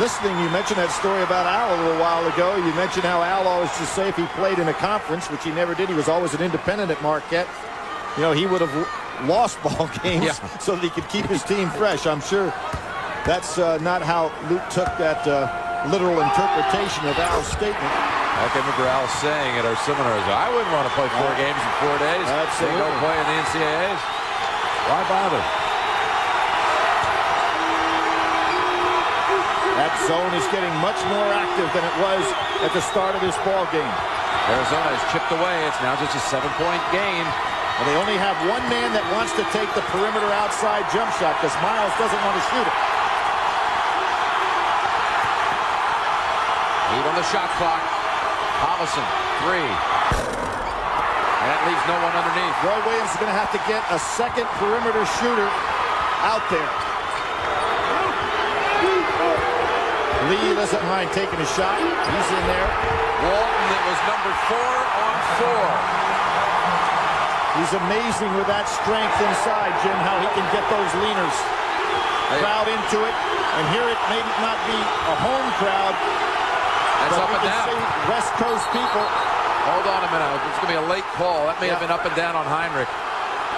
Speaker 2: listening, you mentioned that story about Al a little while ago. You mentioned how Al always just say if he played in a conference, which he never did, he was always an independent at Marquette. You know, he would have lost ball games so that he could keep his team fresh. I'm sure that's not how Luke took that literal interpretation of Al's statement.
Speaker 1: I can remember Al saying at our seminars, I wouldn't want to play 4 games in 4 days.
Speaker 2: Absolutely.
Speaker 1: They go play in the NCAAs. Why bother?
Speaker 2: That zone is getting much more active than it was at the start of this ball game.
Speaker 1: Arizona has chipped away. It's now just a 7-point game.
Speaker 2: Well, they only have one man that wants to take the perimeter outside jump shot because Miles doesn't want to shoot it.
Speaker 1: Heat on the shot clock. Hollison, 3. And that leaves no one underneath.
Speaker 2: Roy Williams is going to have to get a second perimeter shooter out there. Lee doesn't mind taking a shot. He's in there.
Speaker 1: Walton, it was number 4 on 4.
Speaker 2: He's amazing with that strength inside, Jim, how he can get those leaners. Crowd into it. And here it may not be a home crowd.
Speaker 1: That's
Speaker 2: but
Speaker 1: up and down.
Speaker 2: West Coast people.
Speaker 1: Hold on a minute. It's going to be a late call. That may have been up and down on Heinrich.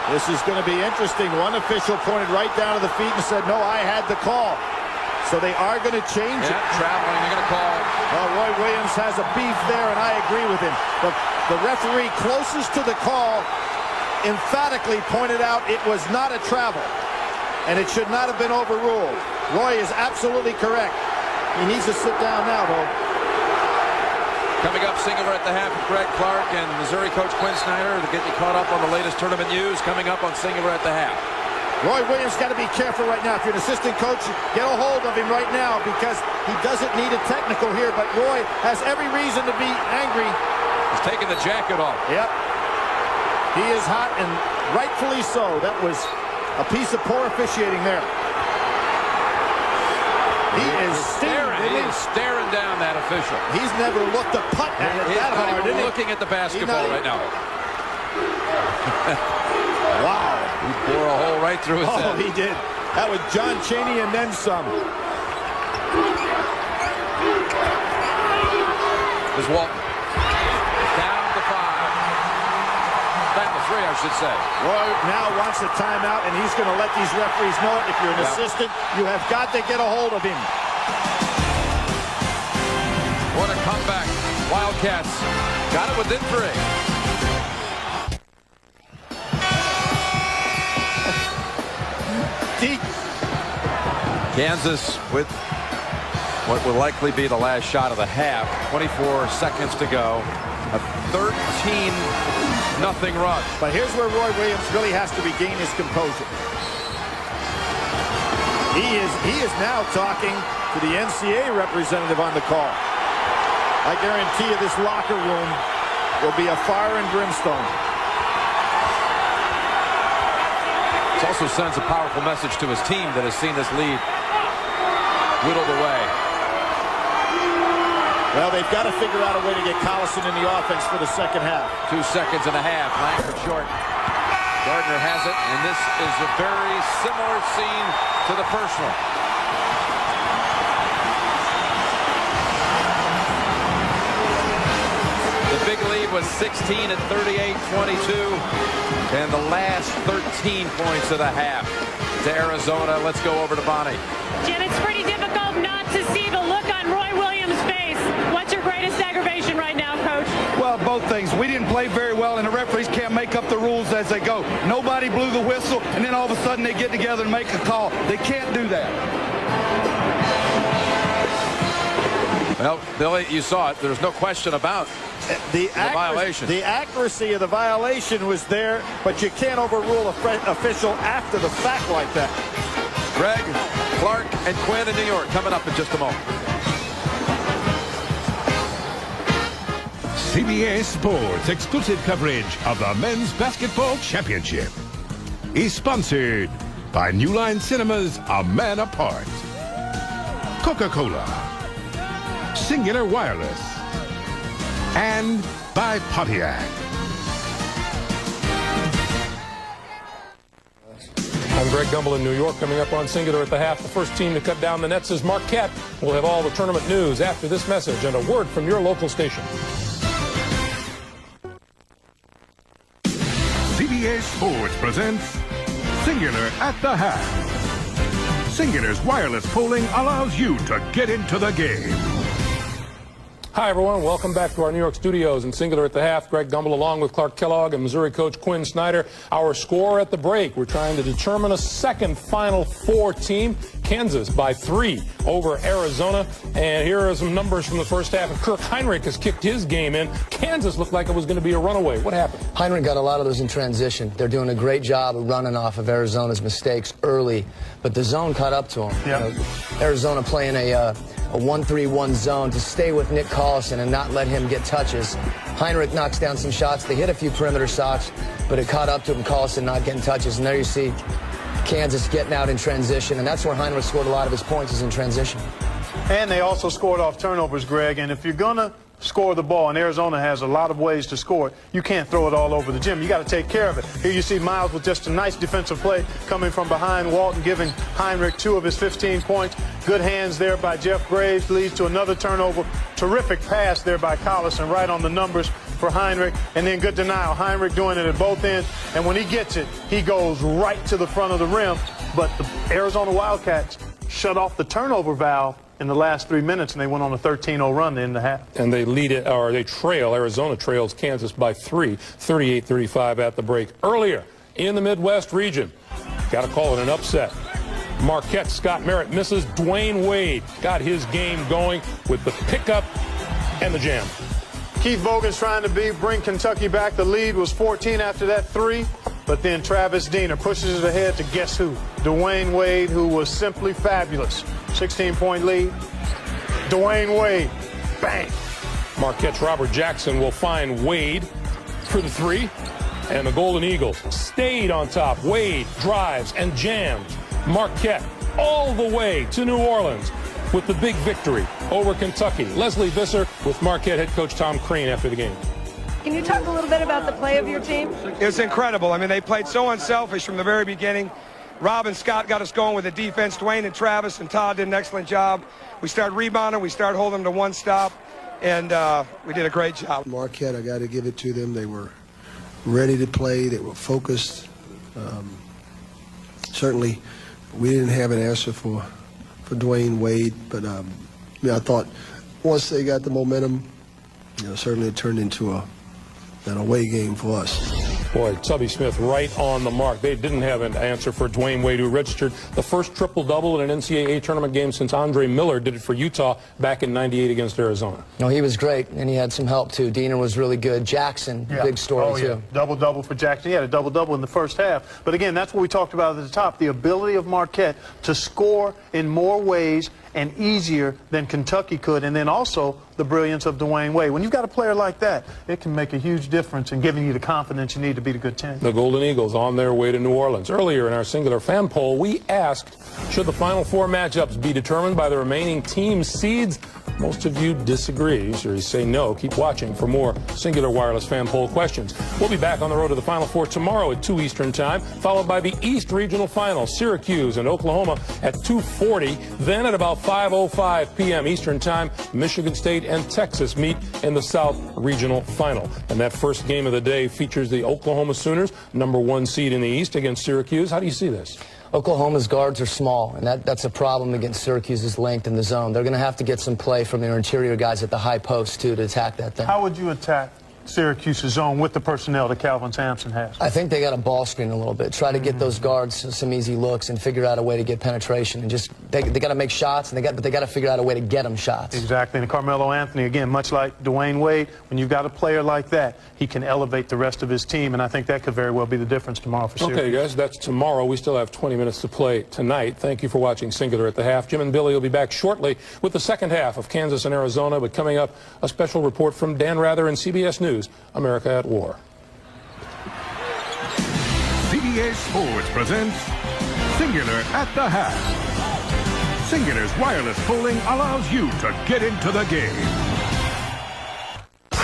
Speaker 2: This is going to be interesting. One official pointed right down to the feet and said, no, I had the call. So they are going to change it.
Speaker 1: Traveling, they're going to call.
Speaker 2: Well, Roy Williams has a beef there, and I agree with him. The referee closest to the call emphatically pointed out it was not a travel, and it should not have been overruled. Roy is absolutely correct. He needs to sit down now, though.
Speaker 1: Coming up, Singular at the half with Greg Clark and Missouri coach Quinn Snyder to get you caught up on the latest tournament news. Coming up on Singular at the half.
Speaker 2: Roy Williams got to be careful right now. If you're an assistant coach, get a hold of him right now because he doesn't need a technical here, but Roy has every reason to be angry.
Speaker 1: He's taking the jacket off.
Speaker 2: Yep. He is hot, and rightfully so. That was a piece of poor officiating there. He is
Speaker 1: staring down that official.
Speaker 2: He's never looked a putt at it that hard,
Speaker 1: didn't he? Looking at the basketball right now.
Speaker 2: Wow.
Speaker 1: He bore a hole right through his head.
Speaker 2: Oh, he did. That was John Chaney and then some.
Speaker 1: There's Walton. three, I should say.
Speaker 2: Roy now wants a timeout, and he's going to let these referees know it. If you're an assistant, you have got to get a hold of him.
Speaker 1: What a comeback. Wildcats got it within 3.
Speaker 2: Deep.
Speaker 1: Kansas with what will likely be the last shot of the half. 24 seconds to go. A 13-0 run.
Speaker 2: But here's where Roy Williams really has to regain his composure. He is now talking to the NCAA representative on the call. I guarantee you this locker room will be a fire and brimstone.
Speaker 1: It also sends a powerful message to his team that has seen this lead whittled away.
Speaker 2: Well, they've got to figure out a way to get Collison in the offense for the second half.
Speaker 1: 2 seconds and a half. Langford short. Gardner has it, and this is a very similar scene to the first one. The big lead was 16 at 38-22, and the last 13 points of the half to Arizona. Let's go over to Bonnie.
Speaker 4: Jim, it's pretty difficult not to see the look on Roy Williams' face. What's your greatest aggravation right now, Coach?
Speaker 13: Well, both things. We didn't play very well, and the referees can't make up the rules as they go. Nobody blew the whistle, and then all of a sudden they get together and make a call. They can't do that.
Speaker 1: Well, Billy, you saw it. There's no question about the violation.
Speaker 2: The accuracy of the violation was there, but you can't overrule an official after the fact like that.
Speaker 1: Greg, Clark, and Quinn in New York coming up in just a moment.
Speaker 3: CBS Sports exclusive coverage of the Men's Basketball Championship is sponsored by New Line Cinemas, A Man Apart, Coca-Cola, Singular Wireless, and by Pontiac.
Speaker 14: I'm Greg Gumbel in New York. Coming up on Singular at the half, the first team to cut down the nets is Marquette. We'll have all the tournament news after this message and a word from your local station.
Speaker 3: CBS Sports presents Singular at the half. Singular's wireless polling allows you to get into the game.
Speaker 14: Hi, everyone. Welcome back to our New York studios and Singular at the half. Greg Gumbel along with Clark Kellogg and Missouri coach Quinn Snyder. Our score at the break. We're trying to determine a second Final Four team. Kansas by 3 over Arizona. And here are some numbers from the first half. Kirk Heinrich has kicked his game in. Kansas looked like it was going to be a runaway. What happened?
Speaker 15: Heinrich got a lot of those in transition. They're doing a great job of running off of Arizona's mistakes early. But the zone caught up to him.
Speaker 6: Yeah.
Speaker 15: You know, Arizona playing a 1-3-1 zone to stay with Nick Collison and not let him get touches. Heinrich knocks down some shots. They hit a few perimeter shots, but it caught up to him, Collison not getting touches. And there you see Kansas getting out in transition, and that's where Heinrich scored a lot of his points, is in transition.
Speaker 16: And they also scored off turnovers, Greg, and if you're going to score the ball, and Arizona has a lot of ways to score it, you can't throw it all over the gym. You got to take care of it. Here you see Miles with just a nice defensive play coming from behind Walton, giving Heinrich 2 of his 15 points. Good hands there by Jeff Graves, leads to another turnover. Terrific pass there by Collison, right on the numbers for Heinrich, and then good denial. Heinrich doing it at both ends, and when he gets it, he goes right to the front of the rim. But the Arizona Wildcats shut off the turnover valve in the last 3 minutes, and they went on a 13-0 run in the half.
Speaker 14: And they lead it, or they trail. Arizona trails Kansas by 3, 38-35 at the break. Earlier in the Midwest region, got to call it an upset. Marquette, Scott Merritt misses. Dwayne Wade got his game going with the pickup and the jam.
Speaker 16: Keith Vogan's trying to bring Kentucky back. The lead was 14 after that 3, but then Travis Diener pushes it ahead to guess who? Dwayne Wade, who was simply fabulous. 16-point lead. Dwayne Wade, bang.
Speaker 14: Marquette's Robert Jackson will find Wade for the 3, and the Golden Eagles stayed on top. Wade drives and jams Marquette all the way to New Orleans with the big victory over Kentucky. Leslie Visser with Marquette head coach Tom Crean after the game.
Speaker 17: Can you talk a little bit about the play of your team?
Speaker 18: It was incredible. I mean, they played so unselfish from the very beginning. Rob and Scott got us going with the defense. Dwayne and Travis and Todd did an excellent job. We started rebounding. We started holding them to one stop, and we did a great job.
Speaker 19: Marquette, I got to give it to them. They were ready to play. They were focused. Certainly, we didn't have an answer for Dwayne Wade, but I thought once they got the momentum, certainly it turned into an away game for us.
Speaker 14: Boy, Tubby Smith right on the mark. They didn't have an answer for Dwayne Wade, who registered the first triple-double in an NCAA tournament game since Andre Miller did it for Utah back in '98 against Arizona.
Speaker 15: No, he was great, and he had some help, too. Diener was really good. Jackson, big story, too.
Speaker 16: Double-double for Jackson. He had a double-double in the first half. But, again, that's what we talked about at the top, the ability of Marquette to score in more ways and easier than Kentucky could, and then also the brilliance of Dwayne Wade. When you've got a player like that, it can make a huge difference in giving you the confidence you need to beat a good team.
Speaker 14: The Golden Eagles on their way to New Orleans. Earlier in our Singular fan poll, we asked, should the Final Four matchups be determined by the remaining team seeds? Most of you disagree, so you say no. Keep watching for more Singular Wireless fan poll questions. We'll be back on the road to the Final Four tomorrow at 2 Eastern Time, followed by the East Regional Final, Syracuse and Oklahoma at 2:40. Then at about 5:05 p.m. Eastern Time, Michigan State and Texas meet in the South Regional Final. And that first game of the day features the Oklahoma Sooners, #1 seed in the East, against Syracuse. How do you see this?
Speaker 15: Oklahoma's guards are small, and that's a problem against Syracuse's length in the zone. They're going to have to get some play from their interior guys at the high post, too, to attack that thing.
Speaker 16: How would you attack Syracuse's zone with the personnel that Calvin Sampson has?
Speaker 15: I think they got a ball screen a little bit. Try to get those guards some easy looks and figure out a way to get penetration. And just they got to make shots, but they got to figure out a way to get them shots.
Speaker 16: Exactly. And Carmelo Anthony, again, much like Dwayne Wade, when you've got a player like that, he can elevate the rest of his team, and I think that could very well be the difference tomorrow for Syracuse.
Speaker 14: Okay, guys, that's tomorrow. We still have 20 minutes to play tonight. Thank you for watching Singular at the Half. Jim and Billy will be back shortly with the second half of Kansas and Arizona, but coming up, a special report from Dan Rather and CBS News, America at War.
Speaker 3: CBS Sports presents Singular at the Half. Singular's wireless polling allows you to get into the game.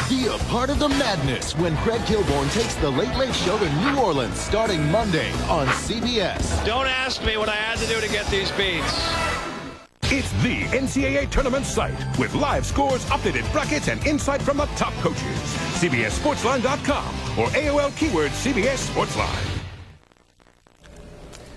Speaker 20: Be a part of the madness when Craig Kilborn takes the Late Late Show to New Orleans starting Monday on CBS.
Speaker 21: Don't ask me what I had to do to get these beats.
Speaker 3: It's the NCAA tournament site with live scores, updated brackets, and insight from the top coaches. CBSSportsline.com or AOL keyword CBS Sportsline.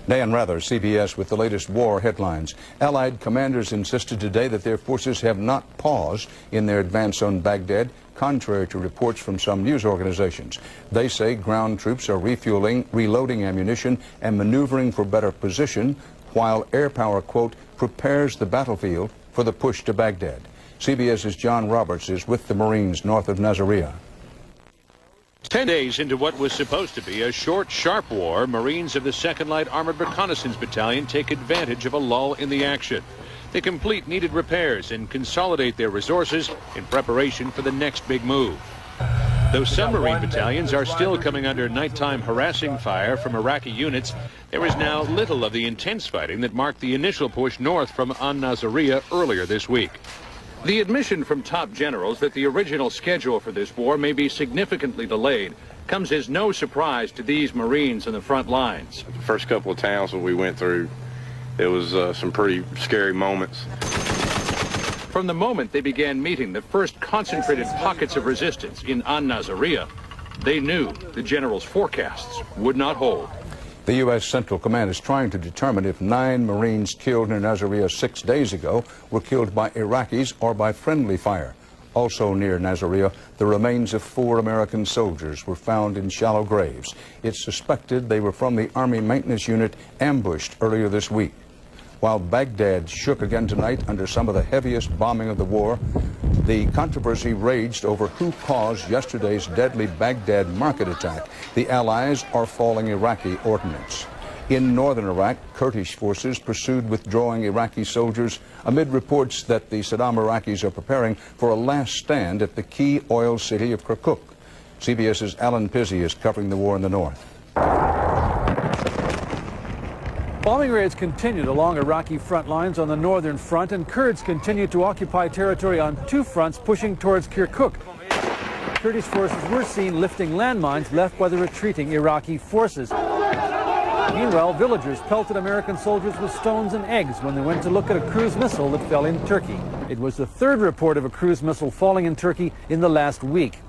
Speaker 22: Dan Rather, CBS, with the latest war headlines. Allied commanders insisted today that their forces have not paused in their advance on Baghdad, contrary to reports from some news organizations. They say ground troops are refueling, reloading ammunition, and maneuvering for better position, while air power, quote, prepares the battlefield for the push to Baghdad. CBS's John Roberts is with the Marines north of Nasiriyah.
Speaker 23: 10 days into what was supposed to be a short, sharp war, Marines of the 2nd Light Armored Reconnaissance Battalion take advantage of a lull in the action. They complete needed repairs and consolidate their resources in preparation for the next big move. Though some Marine battalions are still coming under nighttime harassing fire from Iraqi units, there is now little of the intense fighting that marked the initial push north from Nasiriyah earlier this week. The admission from top generals that the original schedule for this war may be significantly delayed comes as no surprise to these Marines in the front lines.
Speaker 8: The first couple of towns that we went through, it was some pretty scary moments.
Speaker 23: From the moment they began meeting the first concentrated pockets of resistance in Nasiriyah, they knew the general's forecasts would not hold.
Speaker 22: The U.S. Central Command is trying to determine if 9 Marines killed in Nasiriyah 6 days ago were killed by Iraqis or by friendly fire. Also near Nasiriyah, the remains of 4 American soldiers were found in shallow graves. It's suspected they were from the Army Maintenance Unit ambushed earlier this week. While Baghdad shook again tonight under some of the heaviest bombing of the war, the controversy raged over who caused yesterday's deadly Baghdad market attack. The Allies are falling Iraqi ordnance. In northern Iraq, Kurdish forces pursued withdrawing Iraqi soldiers amid reports that the Saddam Iraqis are preparing for a last stand at the key oil city of Kirkuk. CBS's Alan Pizzi is covering the war in the north.
Speaker 24: Bombing raids continued along Iraqi front lines on the northern front, and Kurds continue to occupy territory on 2 fronts pushing towards Kirkuk. Kurdish forces were seen lifting landmines left by the retreating Iraqi forces. Meanwhile, villagers pelted American soldiers with stones and eggs when they went to look at a cruise missile that fell in Turkey. It was the 3rd report of a cruise missile falling in Turkey in the last week.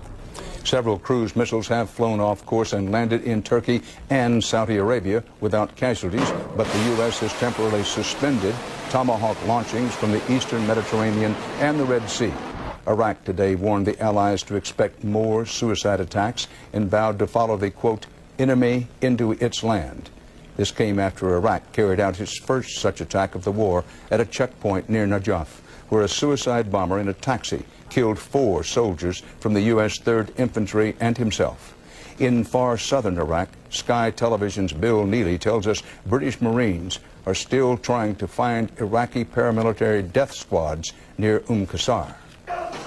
Speaker 22: Several cruise missiles have flown off course and landed in Turkey and Saudi Arabia without casualties, but the U.S. has temporarily suspended Tomahawk launchings from the eastern Mediterranean and the Red Sea. Iraq today warned the allies to expect more suicide attacks and vowed to follow the, quote, enemy into its land. This came after Iraq carried out its first such attack of the war at a checkpoint near Najaf, where a suicide bomber in a taxi killed 4 soldiers from the U.S. 3rd Infantry and himself. In far southern Iraq, Sky Television's Bill Neely tells us British Marines are still trying to find Iraqi paramilitary death squads near Qasr.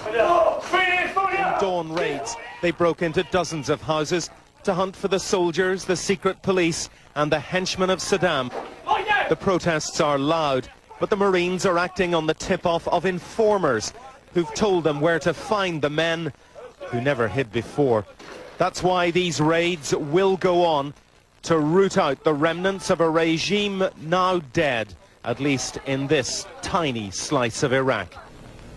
Speaker 5: In dawn raids, they broke into dozens of houses to hunt for the soldiers, the secret police, and the henchmen of Saddam. The protests are loud, but the Marines are acting on the tip-off of informers who've told them where to find the men who never hid before. That's why these raids will go on to root out the remnants of a regime now dead, at least in this tiny slice of Iraq.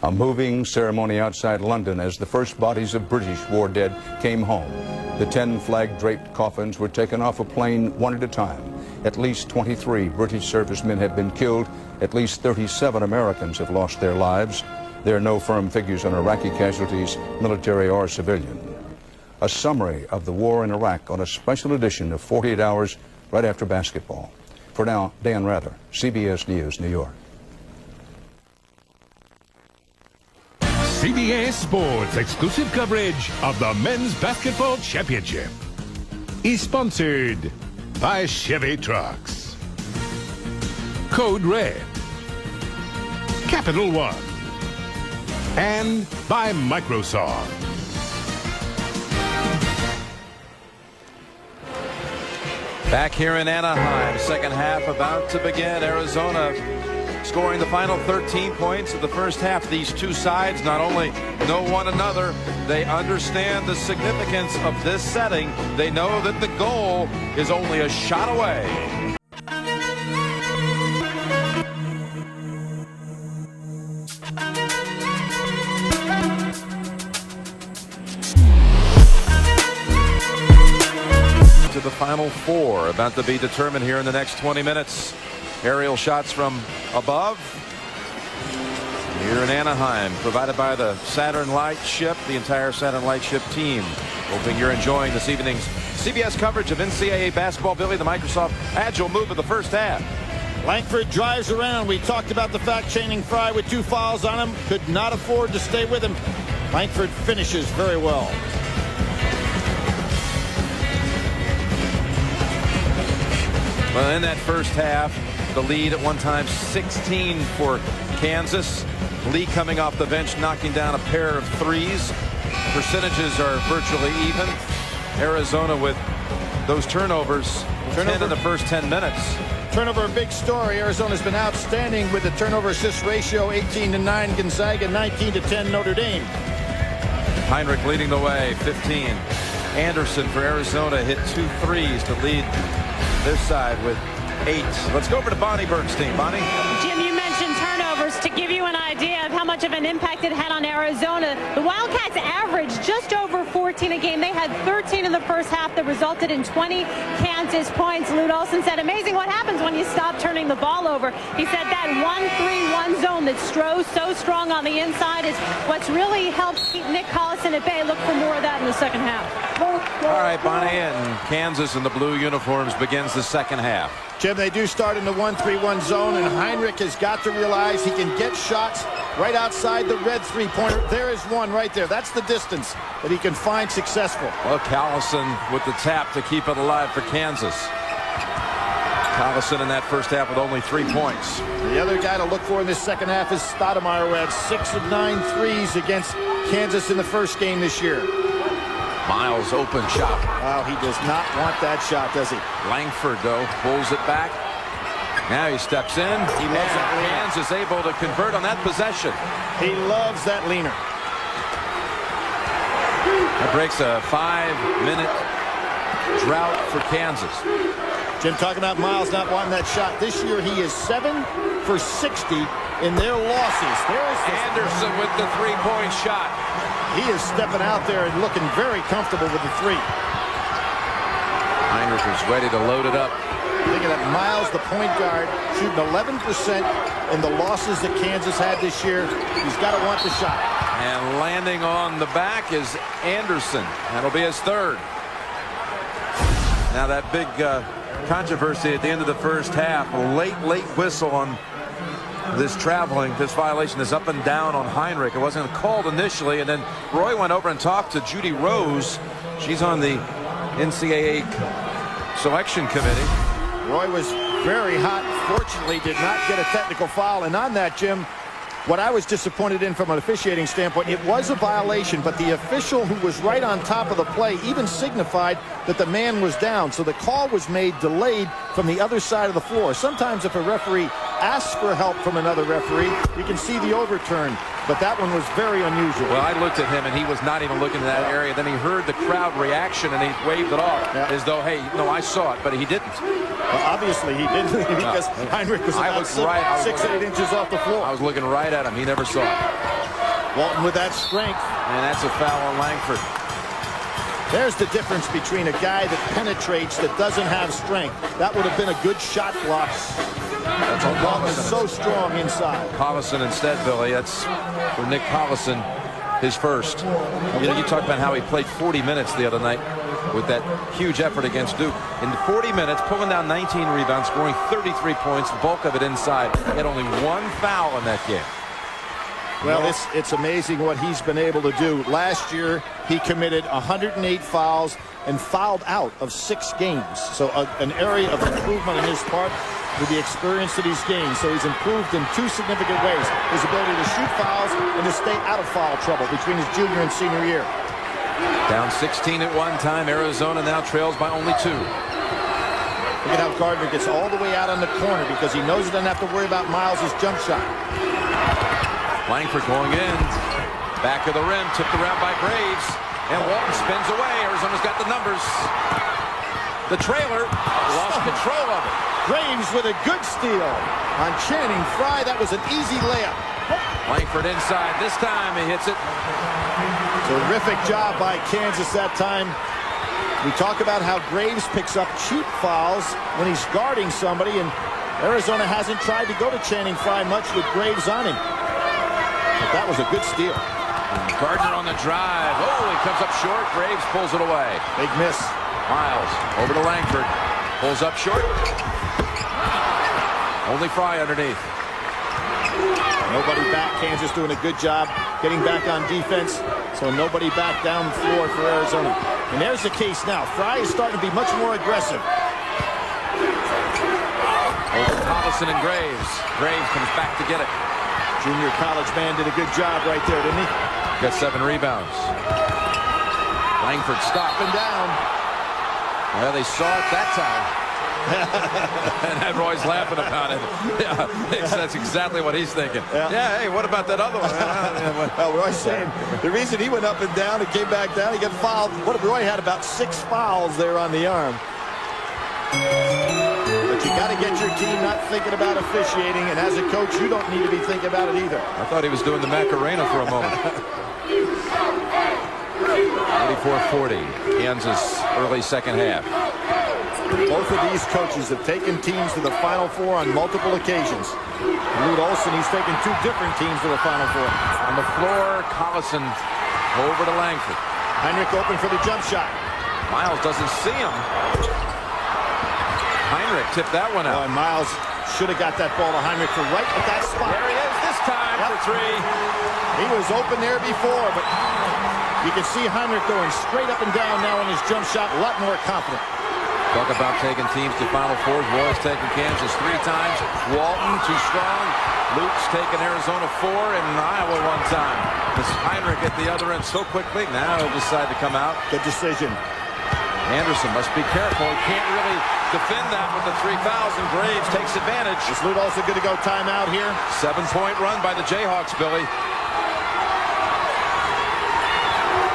Speaker 22: A moving ceremony outside London as the first bodies of British war dead came home. The 10 flag-draped coffins were taken off a plane one at a time. At least 23 British servicemen have been killed. At least 37 Americans have lost their lives. There are no firm figures on Iraqi casualties, military or civilian. A summary of the war in Iraq on a special edition of 48 Hours right after basketball. For now, Dan Rather, CBS News, New York.
Speaker 3: CBS Sports exclusive coverage of the Men's Basketball Championship is sponsored by Chevy Trucks, Code Red, Capital One, and by Microsoft.
Speaker 1: Back here in Anaheim, second half about to begin. Arizona scoring the final 13 points of the first half. These two sides not only know one another, they understand the significance of this setting. They know that the goal is only a shot away. To the Final Four, about to be determined here in the next 20 minutes. Aerial shots from above here in Anaheim, provided by the Saturn Light Ship, the entire Saturn Light Ship team. Hoping you're enjoying this evening's CBS coverage of NCAA basketball. Billy, the Microsoft agile move of the first half.
Speaker 2: Langford drives around. We talked about the fact Channing Frye with 2 fouls on him could not afford to stay with him. Langford finishes very well.
Speaker 1: Well, in that first half, the lead at one time 16 for Kansas. Lee coming off the bench, knocking down a pair of threes. Percentages are virtually even. Arizona with those turnovers, 10 in the first 10 minutes.
Speaker 2: Turnover, a big story. Arizona's been outstanding with the turnover assist ratio, 18-9 Gonzaga, 19-10 Notre Dame.
Speaker 1: Heinrich leading the way, 15. Anderson for Arizona hit 2 threes to lead this side with 8. Let's go over to Bonnie Bernstein. Bonnie?
Speaker 4: Jim, you mentioned turnovers. To give you an idea of how much of an impact it had on Arizona, the Wildcats averaged just over 14 a game. They had 13 in the first half that resulted in 20 Kansas points. Lute Olson said, amazing what happens when you stop turning the ball over. He said that 1-3-1 zone that Stroh's so strong on the inside is what's really helped keep Nick Collison at bay. Look for more of that in the second half.
Speaker 1: All right, Bonnie, and Kansas in the blue uniforms begins the second half.
Speaker 2: Jim, they do start in the 1-3-1 zone, and Heinrich has got to realize he can get shots right outside the red three-pointer. There is one right there. That's the distance that he can find successful.
Speaker 1: Well, Collison with the tap to keep it alive for Kansas. Collison in that first half with only 3 points.
Speaker 2: The other guy to look for in this second half is Stoudemire, who had 6 of 9 threes against Kansas in the first game this year.
Speaker 1: Miles open shot.
Speaker 2: Wow, he does not want that shot, does he?
Speaker 1: Langford, though, pulls it back. Now he steps in.
Speaker 2: He loves that leaner.
Speaker 1: Kansas able to convert on that possession.
Speaker 2: He loves that leaner.
Speaker 1: That breaks a 5-minute drought for Kansas.
Speaker 2: Jim, talking about Miles not wanting that shot. This year he is 7 for 60 in their losses. There's
Speaker 1: Anderson with the 3-point shot.
Speaker 2: he is stepping out there and looking very comfortable with the three.
Speaker 1: Heinrich is ready to load it up.
Speaker 2: Think of that. Miles, the point guard, shooting 11% in the losses that Kansas had this year. He's got to want the shot.
Speaker 1: And landing on the back is Anderson. That'll be his third. Now that big controversy at the end of the first half. A late whistle on this traveling. This violation is up and down on Heinrich. It wasn't called initially, and then Roy went over and talked to Judy Rose. She's on the NCAA selection committee.
Speaker 2: Roy was very hot. Fortunately, did not get a technical foul. And on that, Jim, what I was disappointed in from an officiating standpoint, it was a violation, but the official who was right on top of the play even signified that the man was down. So the call was made delayed from the other side of the floor. Sometimes if a referee asks for help from another referee, you can see the overturn. But that one was very unusual.
Speaker 1: Well, I looked at him, and he was not even looking at that area. Then he heard the crowd reaction, and he waved it off as though, hey, no, I saw it, but he didn't.
Speaker 2: Well, obviously he didn't, because Heinrich was about 6-8 inches off the floor.
Speaker 1: I was looking right at him. He never saw it.
Speaker 2: Walton with that strength.
Speaker 1: And that's a foul on Langford.
Speaker 2: There's the difference between a guy that penetrates that doesn't have strength. That would have been a good shot block. That's a ball is so strong inside.
Speaker 1: Collison instead, Billy. That's for Nick Collison, his first. You know, you talked about how he played 40 minutes the other night with that huge effort against Duke. In 40 minutes, pulling down 19 rebounds, scoring 33 points, the bulk of it inside. He had only one foul in that game.
Speaker 2: Well, it's amazing what he's been able to do. Last year, he committed 108 fouls and fouled out of 6 games. So an area of improvement in his part with the experience that he's gained. So he's improved in 2 significant ways. His ability to shoot fouls and to stay out of foul trouble between his junior and senior year.
Speaker 1: Down 16 at one time. Arizona now trails by only 2.
Speaker 2: Look at how Gardner gets all the way out on the corner because he knows he doesn't have to worry about Miles' jump shot.
Speaker 1: Langford going in. Back of the rim. Tipped around by Graves. And Walton spins away. Arizona's got the numbers. The trailer lost control of it.
Speaker 2: Graves with a good steal on Channing Frye. That was an easy layup.
Speaker 1: Langford inside. This time he hits it.
Speaker 2: Terrific job by Kansas that time. We talk about how Graves picks up cheap fouls when he's guarding somebody, and Arizona hasn't tried to go to Channing Frye much with Graves on him. But that was a good steal.
Speaker 1: Gardner on the drive. Oh, he comes up short. Graves pulls it away.
Speaker 2: Big miss.
Speaker 1: Miles over to Langford. Pulls up short. Only Frye underneath.
Speaker 2: Nobody back. Kansas doing a good job getting back on defense. So nobody back down the floor for Arizona. And there's the case now. Frye is starting to be much more aggressive.
Speaker 1: Over Collison and Graves. Graves comes back to get it.
Speaker 2: Junior college man did a good job right there, didn't he?
Speaker 1: Got 7 rebounds. Langford stopping down. Well, they saw it that time. And Roy's laughing about it. Yeah, that's exactly what he's thinking. Yeah, hey, what about that other one?
Speaker 2: Well, Roy's saying the reason he went up and down and came back down, he got fouled. What Roy had about 6 fouls there on the arm. But you got to get your team not thinking about officiating, and as a coach, you don't need to be thinking about it either.
Speaker 1: I thought he was doing the Macarena for a moment. 44-40, Kansas early second half.
Speaker 2: Both of these coaches have taken teams to the Final Four on multiple occasions. Lute Olson, he's taken 2 different teams to the Final Four.
Speaker 1: On the floor, Collison over to Langford.
Speaker 2: Heinrich open for the jump shot.
Speaker 1: Miles doesn't see him. Heinrich tipped that one out.
Speaker 2: And Miles should have got that ball to Heinrich for right at that spot.
Speaker 1: There he is this time for 3.
Speaker 2: He was open there before, but you can see Heinrich going straight up and down now on his jump shot, a lot more confident.
Speaker 1: Talk about taking teams to Final Fours. Roy's taken Kansas 3 times. Walton, too strong. Luke's taken Arizona 4 and Iowa 1 time. This Heinrich at the other end so quickly. Now he'll decide to come out.
Speaker 2: Good decision.
Speaker 1: Anderson must be careful. He can't really defend that with the 3 fouls, and Graves takes advantage.
Speaker 2: Is Lute also going to go timeout here?
Speaker 1: 7-point run by the Jayhawks, Billy.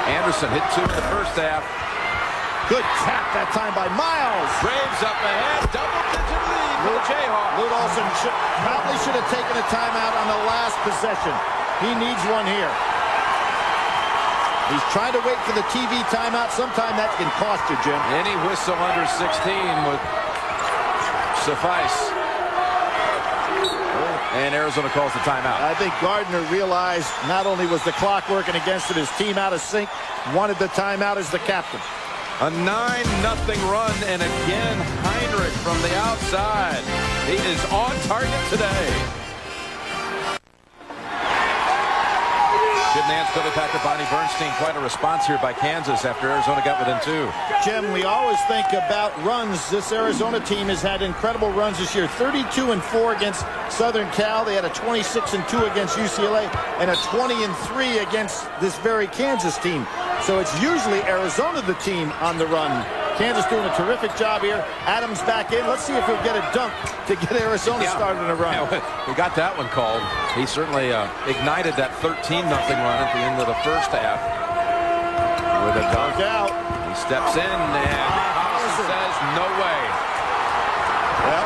Speaker 1: Anderson hit 2 in the first half.
Speaker 2: Good tap that time by Miles.
Speaker 1: Graves up ahead. Double-digit lead for the Jayhawks.
Speaker 2: Lute Olson probably should have taken a timeout on the last possession. He needs one here. He's trying to wait for the TV timeout. Sometime that can cost you, Jim.
Speaker 1: Any whistle under 16 would suffice. And Arizona calls the timeout.
Speaker 2: I think Gardner realized not only was the clock working against him, his team out of sync, wanted the timeout as the captain.
Speaker 1: A 9-0 run, and again Heinrich from the outside. He is on target today. Good Nance, Billy Packer, Bonnie Bernstein. Quite a response here by Kansas after Arizona got within 2.
Speaker 2: Jim, we always think about runs. This Arizona team has had incredible runs this year. 32-4 against Southern Cal. They had a 26-2 against UCLA and a 20-3 against this very Kansas team. So it's usually Arizona the team on the run. Kansas doing a terrific job here. Adams back in. Let's see if he'll get a dunk to get Arizona started in a run.
Speaker 1: Yeah, we got that one called. He certainly ignited that 13-0 run at the end of the first half with a dunk out. He steps in and Collison says no way.
Speaker 2: Well,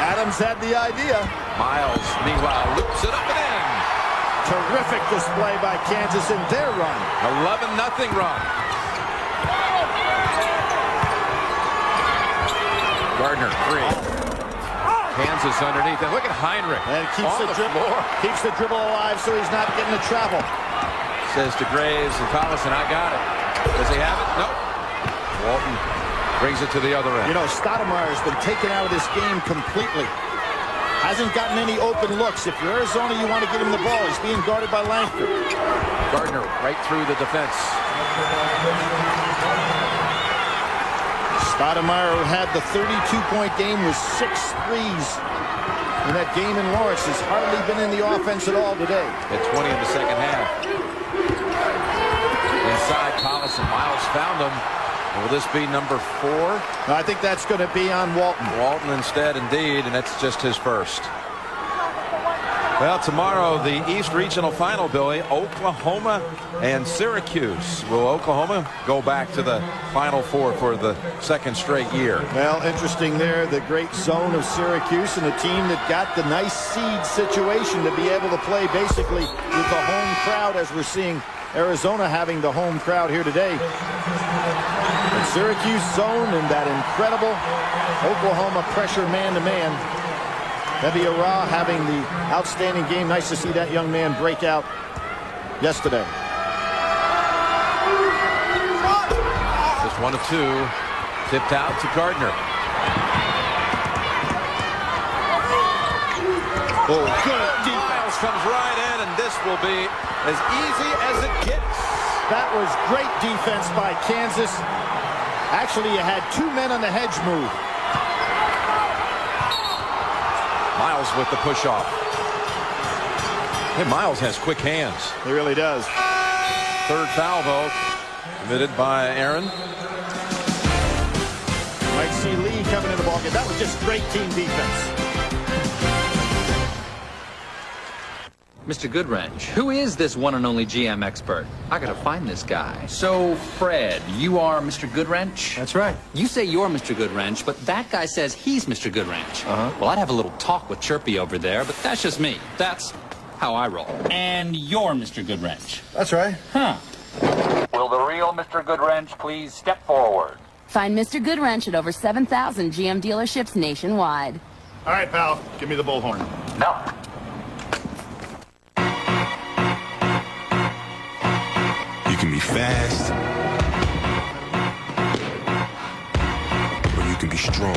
Speaker 2: Adams had the idea.
Speaker 1: Miles, meanwhile, loops it up and in.
Speaker 2: Terrific display by Kansas in their run.
Speaker 1: 11-0 run. Gardner, 3. Kansas underneath. And look at Heinrich.
Speaker 2: And keeps the dribble alive so he's not getting to travel.
Speaker 1: Says to Graves and Collison, I got it. Does he have it? Nope. Walton brings it to the other end.
Speaker 2: You know, Stoudemire's been taken out of this game completely. Hasn't gotten any open looks. If you're Arizona, you want to get him the ball. He's being guarded by Langford.
Speaker 1: Gardner right through the defense.
Speaker 2: Stoudemire had the 32-point game with 6 threes in that game in Lawrence. Has hardly been in the offense at all today.
Speaker 1: At 20 in the second half. Inside Collison. Miles found him. Will this be number 4?
Speaker 2: I think that's going to be on Walton.
Speaker 1: Walton instead, indeed, and that's just his first. Well, tomorrow, the East Regional Final, Billy, Oklahoma and Syracuse. Will Oklahoma go back to the Final Four for the second straight year?
Speaker 2: Well, interesting there, the great zone of Syracuse and a team that got the nice seed situation to be able to play basically with the home crowd, as we're seeing Arizona having the home crowd here today. The Syracuse zone and that incredible Oklahoma pressure man-to-man. Debbie Ara having the outstanding game. Nice to see that young man break out yesterday.
Speaker 1: Just 1 of 2. Tipped out to Gardner.
Speaker 2: Oh, good defense.
Speaker 1: Miles comes right in, and this will be as easy as it gets.
Speaker 2: That was great defense by Kansas. Actually, you had 2 men on the hedge move.
Speaker 1: Miles with the push-off. Hey, Miles has quick hands.
Speaker 2: He really does.
Speaker 1: Third foul, though, committed by Aaron.
Speaker 2: Might see Lee coming in the ballgame. That was just great team defense.
Speaker 7: Mr. Goodwrench, who is this one and only GM expert? I gotta find this guy. So, Fred, you are Mr. Goodwrench?
Speaker 9: That's right.
Speaker 7: You say you're Mr. Goodwrench, but that guy says he's Mr. Goodwrench. Well, I'd have a little talk with Chirpy over there, but that's just me. That's how I roll. And you're Mr. Goodwrench.
Speaker 9: That's right.
Speaker 7: Huh. Will the real Mr. Goodwrench please step forward?
Speaker 10: Find Mr. Goodwrench at over 7,000 GM dealerships nationwide.
Speaker 2: All right, pal. Give me the bullhorn.
Speaker 7: No.
Speaker 11: You can be fast, or you can be strong.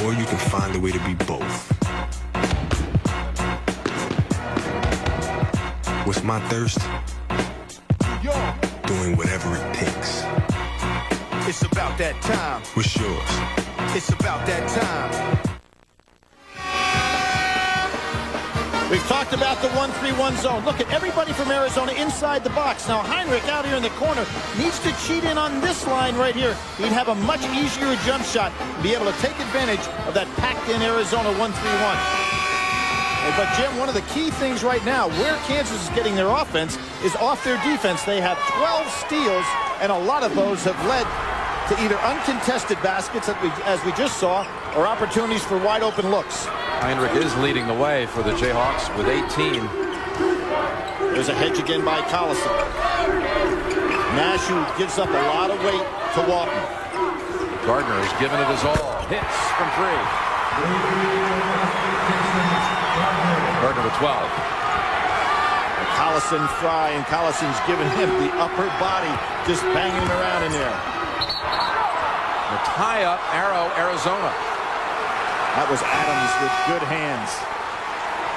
Speaker 11: Or you can find a way to be both. What's my thirst? Doing whatever it takes.
Speaker 25: It's about that time.
Speaker 11: What's yours?
Speaker 25: It's about that time.
Speaker 2: We've talked about the 1-3-1 zone. Look at everybody from Arizona inside the box. Now Heinrich out here in the corner needs to cheat in on this line right here. He'd have a much easier jump shot and be able to take advantage of that packed-in Arizona 1-3-1. But Jim, one of the key things right now, where Kansas is getting their offense is off their defense. They have 12 steals, and a lot of those have led to either uncontested baskets, as we just saw, or opportunities for wide open looks.
Speaker 1: Heinrich is leading the way for the Jayhawks with 18.
Speaker 6: There's a hedge again by Collison. Nash, who gives up a lot of weight to Walton.
Speaker 1: Gardner has given it his all. Hits from 3. Gardner with 12.
Speaker 6: Collison fry, and Collison's given him the upper body, just banging him around in there.
Speaker 1: The tie-up, Arrow, Arizona.
Speaker 6: That was Adams with good hands.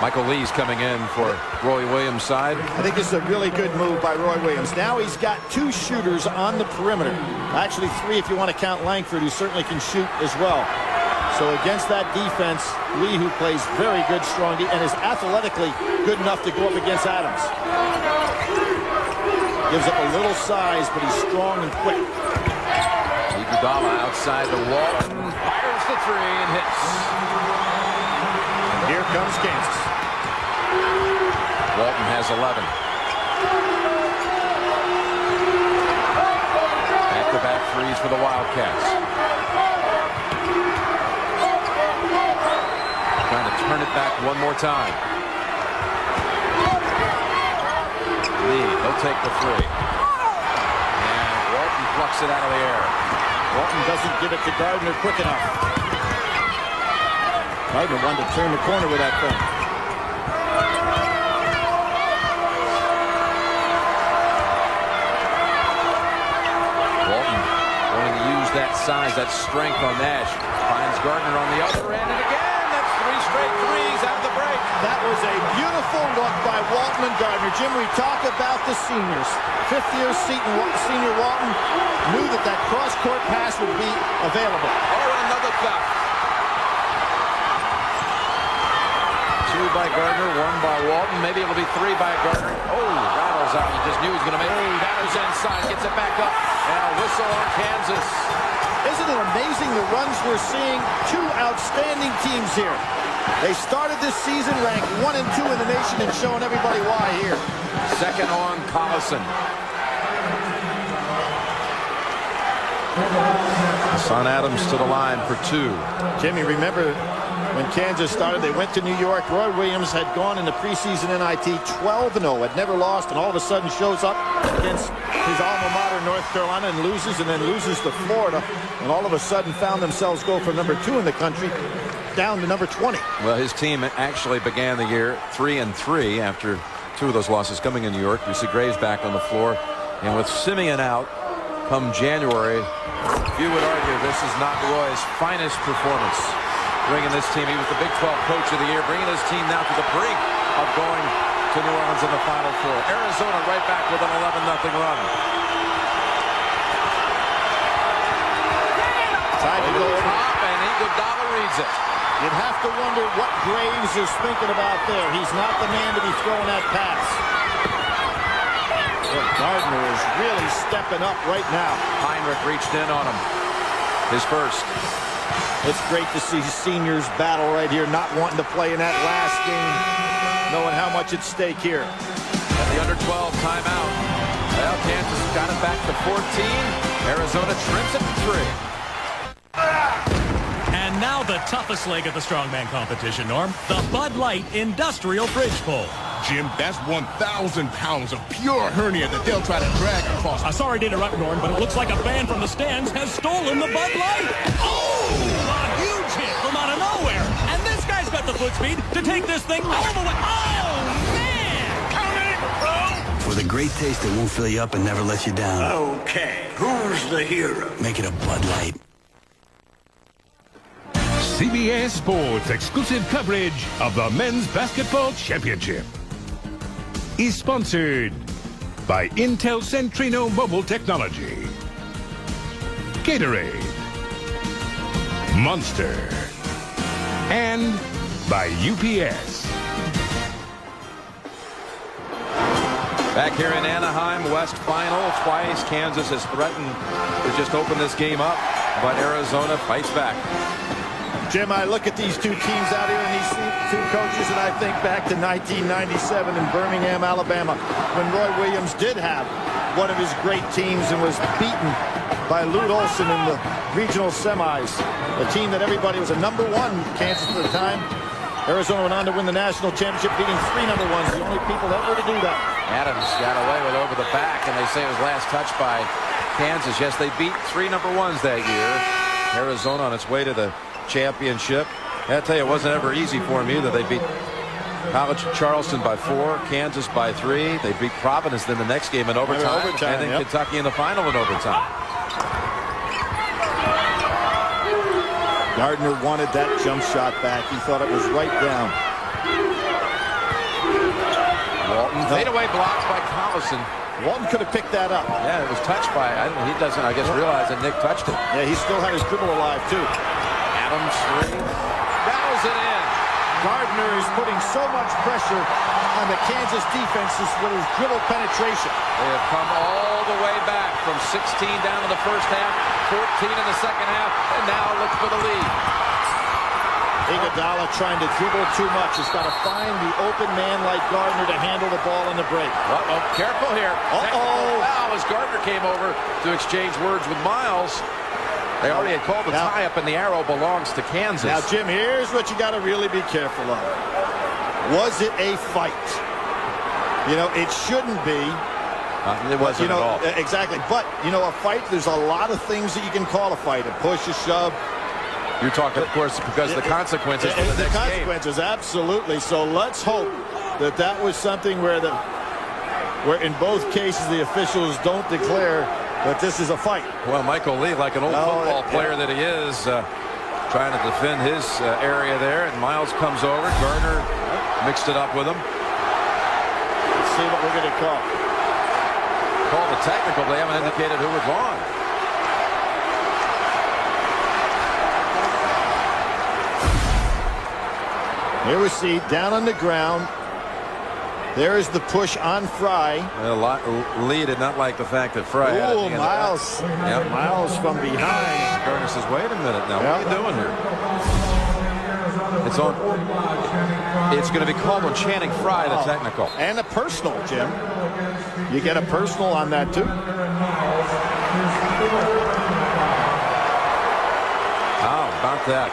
Speaker 1: Michael Lee's coming in for Roy Williams' side.
Speaker 6: I think this is a really good move by Roy Williams. Now he's got 2 shooters on the perimeter. Actually 3 if you want to count Langford, who certainly can shoot as well. So against that defense, Lee, who plays very good, strong, and is athletically good enough to go up against Adams. Gives up a little size, but he's strong and quick.
Speaker 1: Iguodala outside the wall, fires the 3 and hits.
Speaker 6: And here comes Kansas.
Speaker 1: Walton has 11. Back-to-back threes for the Wildcats. Trying to turn it back one more time. Lee, he'll take the 3. And Walton plucks it out of the air.
Speaker 6: Walton doesn't give it to Gardner quick enough. Gardner wanted to turn the corner with that thing.
Speaker 1: Walton going to use that size, that strength on Nash. Finds Gardner on the other end, and again, that's 3 straight threes out of the break.
Speaker 6: That was a beautiful look by Walton and Gardner. Jim, we talk about the seniors. 5th-year senior Walton knew that that cross-court pass would be available.
Speaker 1: Oh, and another theft. 2 by Gardner, 1 by Walton. Maybe it'll be 3 by Gardner. Oh, rattles out. You just knew he was going to make it. Batters inside, gets it back up. And a whistle on Kansas.
Speaker 6: Isn't it amazing the runs we're seeing? 2 outstanding teams here. They started this season ranked 1 and 2 in the nation, and showing everybody why here.
Speaker 1: Second on Collison. Son Adams to the line for 2.
Speaker 6: Jimmy, remember when Kansas started, they went to New York. Roy Williams had gone in the preseason NIT 12-0, had never lost, and all of a sudden shows up against his alma mater, North Carolina, and loses to Florida, and all of a sudden found themselves go from number 2 in the country down to number 20.
Speaker 1: Well, his team actually began the year 3-3 after 2 of those losses coming in New York. We see Graves back on the floor, and with Simeon out come January, you would argue this is not Roy's finest performance. Bringing this team, he was the Big 12 Coach of the Year, bringing his team now to the brink of going to New Orleans in the Final Four. Arizona right back with an 11-0 run.
Speaker 6: Time to go
Speaker 1: top, and Iguodala reads it.
Speaker 6: You'd have to wonder what Graves is thinking about there. He's not the man to be throwing that pass. Well, Gardner is really stepping up right now.
Speaker 1: Heinrich reached in on him. His first.
Speaker 6: It's great to see seniors battle right here, not wanting to play in that last game, knowing how much at stake here.
Speaker 1: At the under 12 timeout. Well, Kansas got it back to 14. Arizona trims it to 3.
Speaker 9: And now the toughest leg of the strongman competition, Norm, the Bud Light Industrial Bridge Pull.
Speaker 12: Jim, that's 1,000 pounds of pure hernia that they'll try to drag across.
Speaker 9: Sorry to interrupt, Norm, but it looks like a fan from the stands has stolen the Bud Light. Oh! A huge hit from out of nowhere. And this guy's got the foot speed to take this thing all the way. Oh, man! Count it, bro!
Speaker 13: For the great taste that won't fill you up and never let you down.
Speaker 17: Okay, who's the hero?
Speaker 13: Make it a Bud Light.
Speaker 3: CBS Sports exclusive coverage of the Men's Basketball Championship is sponsored by Intel Centrino Mobile Technology, Gatorade, Monster, and by UPS.
Speaker 1: Back here in Anaheim, West Final twice. Kansas has threatened to just open this game up, but Arizona fights back.
Speaker 6: Jim, I look at these 2 teams out here and these 2 coaches, and I think back to 1997 in Birmingham, Alabama, when Roy Williams did have one of his great teams and was beaten by Lute Olson in the regional semis. The team that everybody was a #1 Kansas at the time. Arizona went on to win the national championship, beating 3 number 1s, the only people ever to do that.
Speaker 1: Adams got away with over the back, and they say it was last touched by Kansas. Yes, they beat 3 number 1s that year. Arizona on its way to the championship. I tell you, it wasn't ever easy for them either. They beat College Charleston by 4, Kansas by 3. They beat Providence then the next game in overtime, and then Kentucky in the final in overtime.
Speaker 6: Gardner wanted that jump shot back. He thought it was right down.
Speaker 1: Walton, fadeaway blocks by Collison.
Speaker 6: Walton could have picked that up.
Speaker 1: Yeah, it was touched by, he doesn't, I guess, realize that Nick touched it.
Speaker 6: Yeah, he still had his dribble alive, too.
Speaker 1: Adams, 3. Rattles it in.
Speaker 6: Gardner is putting so much pressure on the Kansas defenses with his dribble penetration.
Speaker 1: They have come all the way back from 16 down in the first half, 14 in the second half, and now look for the lead.
Speaker 6: Iguodala trying to dribble too much. He's got to find the open man like Gardner to handle the ball on the break.
Speaker 1: Uh-oh, careful here.
Speaker 6: Uh-oh.
Speaker 1: Foul as Gardner came over to exchange words with Miles. They already had called the tie-up, and the arrow belongs to Kansas.
Speaker 6: Now, Jim, here's what you got to really be careful of. Was it a fight? You know, it shouldn't be.
Speaker 1: It wasn't at all.
Speaker 6: Exactly. But, you know, a fight, there's a lot of things that you can call a fight. A push, a shove.
Speaker 1: You're talking, of course, because of the consequences for the next
Speaker 6: consequences, game. Absolutely. So let's hope that that was something where in both cases the officials don't declare that this is a fight.
Speaker 1: Well, Michael Lee, like an old football player that he is, trying to defend his area there, and Miles comes over. Gardner mixed it up with him.
Speaker 6: Let's see what we're going to call.
Speaker 1: Called the technical. They haven't indicated who was on.
Speaker 6: Here we see down on the ground. There is the push on Fry.
Speaker 1: Lee did not like the fact that Fry had it.
Speaker 6: Miles.
Speaker 1: Yep.
Speaker 6: Miles from behind.
Speaker 1: Gardner says, wait a minute now. What are you doing here? It's going to be called on Channing Fry, the technical.
Speaker 6: And a personal, Jim. You get a personal on that, too.
Speaker 1: How about that?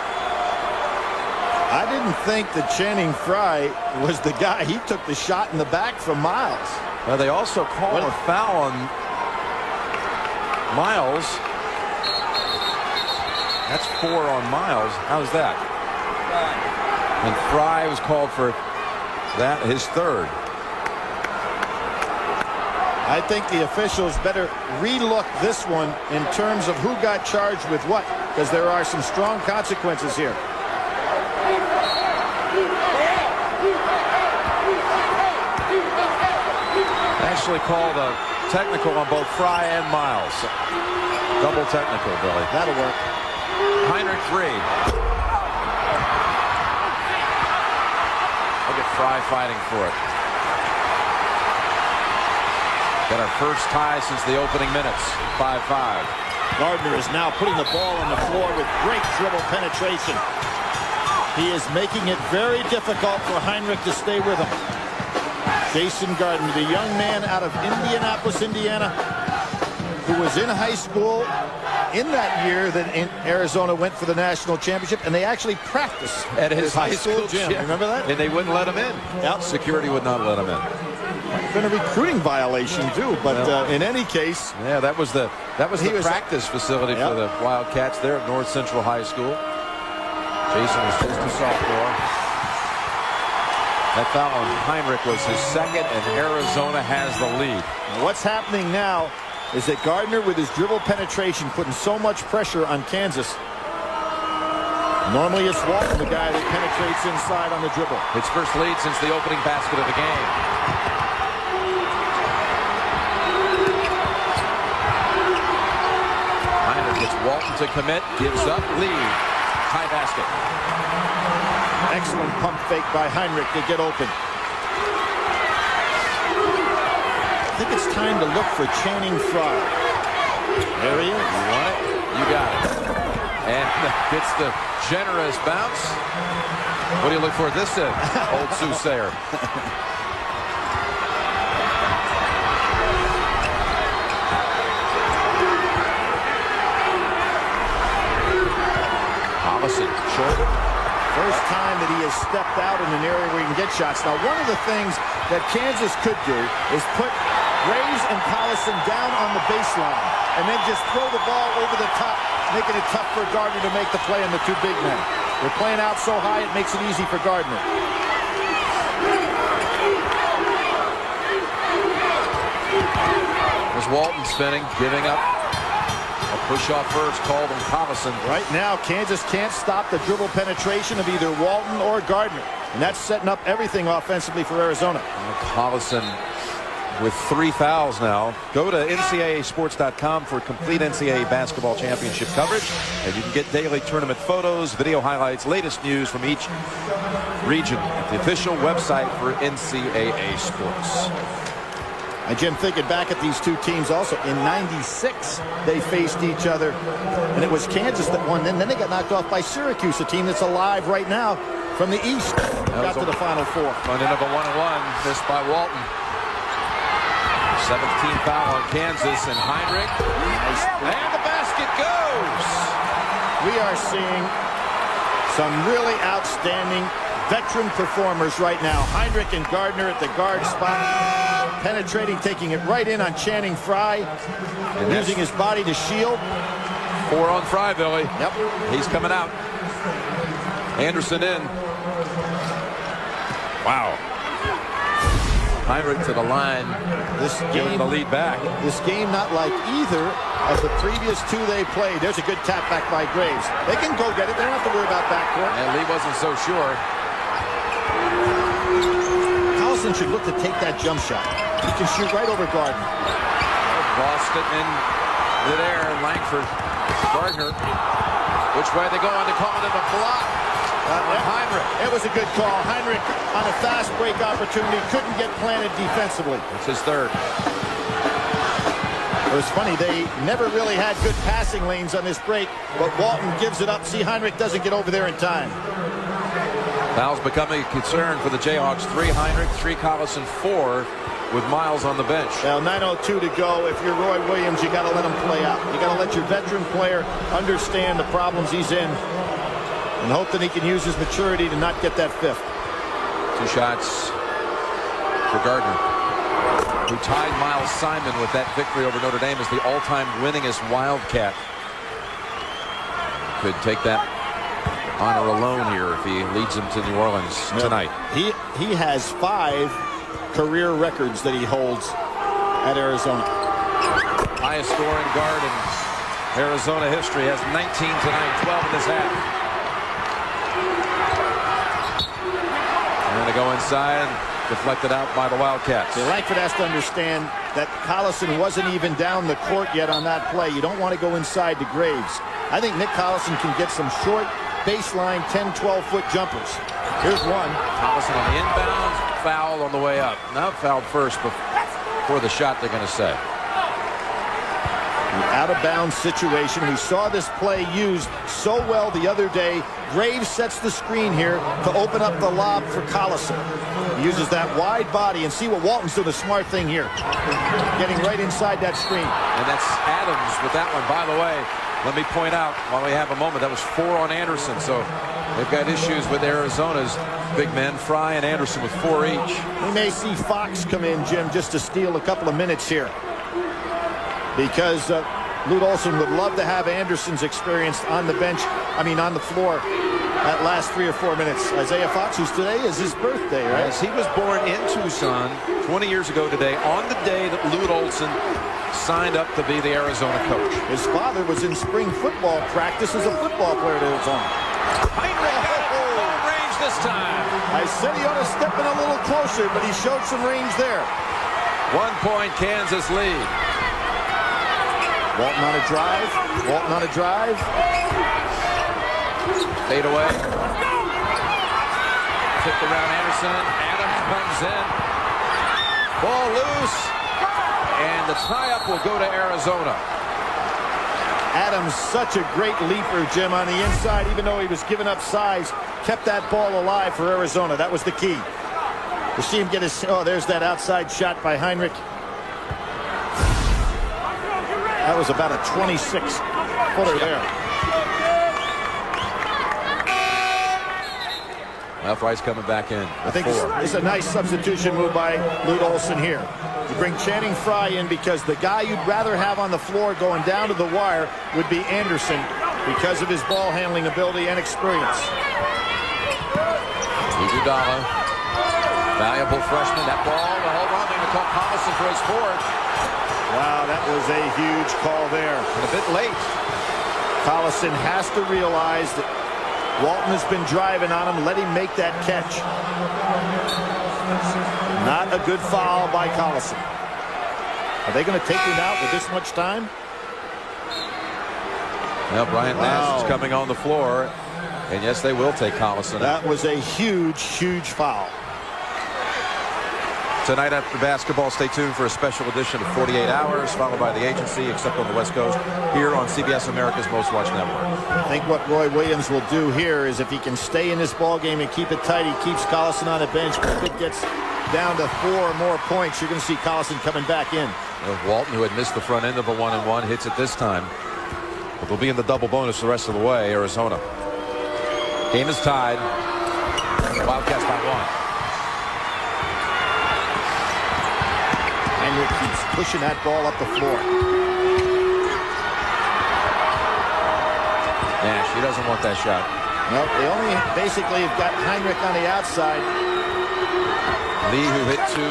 Speaker 6: I didn't think that Channing Fry was the guy. He took the shot in the back from Miles.
Speaker 1: Well, they also called a foul on Miles. That's 4 on Miles. How's that? And Fry was called for that, his 3rd.
Speaker 6: I think the officials better relook this one in terms of who got charged with what, because there are some strong consequences here.
Speaker 1: Actually called a technical on both Fry and Miles. Double technical, Billy.
Speaker 6: That'll work.
Speaker 1: Heinrich 3. Look at Fry fighting for it. Got our first tie since the opening minutes. 5-5.
Speaker 6: Gardner is now putting the ball on the floor with great dribble penetration. He is making it very difficult for Heinrich to stay with him. Jason Gardner, the young man out of Indianapolis, Indiana, who was in high school in that year that Arizona went for the national championship, and they actually practiced
Speaker 1: at his high school gym.
Speaker 6: Remember that?
Speaker 1: And they wouldn't let him in.
Speaker 6: Yep.
Speaker 1: Security would not let him in.
Speaker 6: Might have been a recruiting violation too, but in any case,
Speaker 1: yeah, that was the practice facility for the Wildcats there at North Central High School. Jason was just a sophomore. That foul on Heinrich was his 2nd, and Arizona has the lead.
Speaker 6: Now what's happening now is that Gardner, with his dribble penetration, putting so much pressure on Kansas. Normally it's Walton, the guy that penetrates inside on the dribble.
Speaker 1: Its first lead since the opening basket of the game. Heinrich gets Walton to commit, gives up, lead. High basket.
Speaker 6: Excellent pump fake by Heinrich to get open. I think it's time to look for Channing Fry. There he is.
Speaker 1: You want it? You got it. And gets the generous bounce. What do you look for this in? Old soothsayer.
Speaker 6: Allison, short. First time that he has stepped out in an area where you can get shots. Now, one of the things that Kansas could do is put Graves and Collison down on the baseline and then just throw the ball over the top, making it tough for Gardner to make the play on the two big men. They're playing out so high, it makes it easy for Gardner.
Speaker 1: There's Walton spinning, giving up a push-off first called on Collison.
Speaker 6: Right now, Kansas can't stop the dribble penetration of either Walton or Gardner. And that's setting up everything offensively for Arizona.
Speaker 1: Collison with 3 fouls now. Go to NCAAsports.com for complete NCAA basketball championship coverage. And you can get daily tournament photos, video highlights, latest news from each region at the official website for NCAA Sports.
Speaker 6: And Jim, thinking back at these two teams also, in '96 they faced each other, and it was Kansas that won. Then they got knocked off by Syracuse, a team that's alive right now from the East. Got to the Final Four.
Speaker 1: On end of a 1-1, missed by Walton. 17th foul on Kansas, and Heinrich. And the basket goes.
Speaker 6: We are seeing some really outstanding veteran performers right now. Heinrich and Gardner at the guard spot, penetrating, taking it right in on Channing Frye, and using his body to shield.
Speaker 1: 4 on Frye, Billy.
Speaker 6: Yep.
Speaker 1: He's coming out. Anderson in. Wow. Heinrich to the line.
Speaker 6: This
Speaker 1: giving the lead back.
Speaker 6: This game not like either of the previous two they played. There's a good tap back by Graves. They can go get it. They don't have to worry about backcourt.
Speaker 1: And Lee wasn't so sure.
Speaker 6: Collison should look to take that jump shot. He can shoot right over Gardner.
Speaker 1: Lost it in midair. Langford. Gardner. Which way they go on to call it a block? Heinrich.
Speaker 6: It was a good call. Heinrich on a fast break opportunity couldn't get planted defensively.
Speaker 1: It's his third.
Speaker 6: It was funny, they never really had good passing lanes on this break, but Walton gives it up. See, Heinrich doesn't get over there in time.
Speaker 1: Fouls becoming a concern for the Jayhawks. 3 Heinrich, 3 Collison, 4 with Miles on the bench.
Speaker 6: Now 9:02 to go. If you're Roy Williams, you got to let him play out. You got to let your veteran player understand the problems he's in and hope that he can use his maturity to not get that fifth.
Speaker 1: 2 shots for Gardner, who tied Miles Simon with that victory over Notre Dame as the all-time winningest Wildcat. Could take that honor alone here if he leads them to New Orleans tonight.
Speaker 6: He has 5 career records that he holds at Arizona.
Speaker 1: Highest scoring guard in Arizona history, has 19 tonight, 12 in this half. Going to go inside, deflected out by the Wildcats.
Speaker 6: Langford has to understand that Collison wasn't even down the court yet on that play. You don't want to go inside to Graves. I think Nick Collison can get some short baseline 10, 12-foot jumpers. Here's one.
Speaker 1: Collison on the inbound, foul on the way up. Not fouled first before the shot, they're going to say.
Speaker 6: The out-of-bounds situation. We saw this play used so well the other day. Graves sets the screen here to open up the lob for Collison. He uses that wide body, and see what Walton's doing, a smart thing here. Getting right inside that screen.
Speaker 1: And that's Adams with that one. By the way, let me point out, while we have a moment, that was 4 on Anderson. So they've got issues with Arizona's big men, Frye and Anderson, with 4 each.
Speaker 6: We may see Fox come in, Jim, just to steal a couple of minutes here, because Lute Olson would love to have Anderson's experience on the bench, on the floor that last 3 or 4 minutes. Isaiah Fox, who's today is his birthday, right?
Speaker 1: Yes, he was born in Tucson 20 years ago today, on the day that Lute Olson signed up to be the Arizona coach.
Speaker 6: His father was in spring football practice as a football player at Arizona.
Speaker 1: Heinrich got long range this time.
Speaker 6: I said he ought to step in a little closer, but he showed some range there.
Speaker 1: 1-point Kansas lead.
Speaker 6: Walton on a drive. Walton on a drive.
Speaker 1: Fade away. Tipped around Anderson. Adams comes in. Ball loose. And the tie-up will go to Arizona.
Speaker 6: Adams, such a great leaper, Jim, on the inside, even though he was giving up size, kept that ball alive for Arizona. That was the key. You see him get his, there's that outside shot by Heinrich. That was about a 26-footer there.
Speaker 1: Well, Fry's coming back in.
Speaker 6: I think it's a nice substitution move by Lute Olson here. You bring Channing Frye in because the guy you'd rather have on the floor going down to the wire would be Anderson because of his ball handling ability and experience.
Speaker 1: Iguodala, valuable freshman. That ball, the hold on, they're going to call Collison for his fourth.
Speaker 6: Wow, that was a huge call there.
Speaker 1: And a bit late.
Speaker 6: Collison has to realize that Walton has been driving on him. Let him make that catch. Not a good foul by Collison. Are they going to take him out with this much time?
Speaker 1: Well, Bryant Nash is coming on the floor. And yes, they will take Collison.
Speaker 6: That was a huge, huge foul.
Speaker 1: Tonight after basketball, stay tuned for a special edition of 48 Hours, followed by The Agency, except on the West Coast, here on CBS America's Most Watched Network.
Speaker 6: I think what Roy Williams will do here is if he can stay in this ball game and keep it tight, he keeps Collison on the bench. If it gets down to 4 or more points, you're going to see Collison coming back in.
Speaker 1: Walton, who had missed the front end of a 1-and-1, hits it this time. But they'll be in the double bonus the rest of the way, Arizona. Game is tied. Wildcats by 1.
Speaker 6: Heinrich keeps pushing that ball up the floor.
Speaker 1: Nash, he doesn't want that shot.
Speaker 6: No, they only basically have got Heinrich on the outside.
Speaker 1: Lee, who hit 2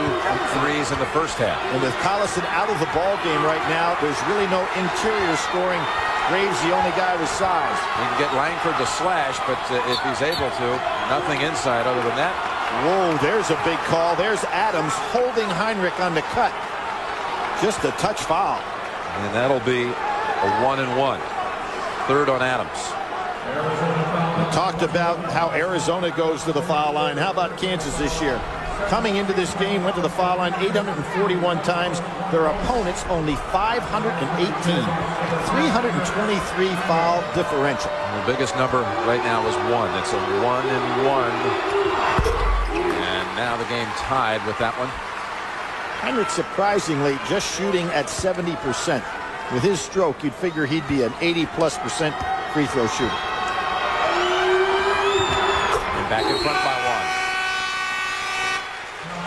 Speaker 1: threes in the first half.
Speaker 6: And with Collison out of the ball game right now, there's really no interior scoring. Graves the only guy with size.
Speaker 1: He can get Langford to slash, but if he's able to, nothing inside other than that.
Speaker 6: Whoa, there's a big call. There's Adams holding Heinrich on the cut. Just a touch foul.
Speaker 1: And that'll be a 1-and-1. Third on Adams.
Speaker 6: We talked about how Arizona goes to the foul line. How about Kansas this year? Coming into this game, went to the foul line 841 times. Their opponents only 518. 323 foul differential.
Speaker 1: The biggest number right now is 1. It's a 1-and-1. And now the game tied with that one.
Speaker 6: Heinrich surprisingly just shooting at 70%. With his stroke, you'd figure he'd be an 80+% free throw shooter.
Speaker 1: And back in front by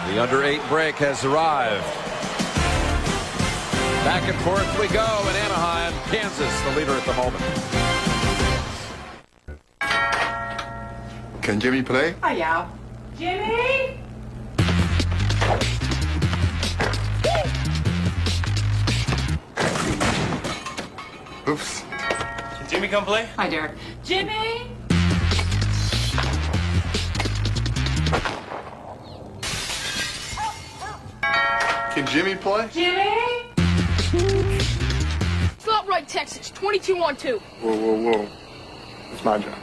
Speaker 1: 1. The under 8 break has arrived. Back and forth we go in Anaheim. Kansas, the leader at the moment.
Speaker 14: Can Jimmy play?
Speaker 4: Oh, yeah. Jimmy?
Speaker 14: Oops.
Speaker 15: Can Jimmy come play?
Speaker 4: Hi, Derek. Jimmy?
Speaker 14: Can Jimmy play?
Speaker 4: Jimmy?
Speaker 16: Slot right, Texas. 22-on-2.
Speaker 14: Whoa, whoa, whoa. It's my job.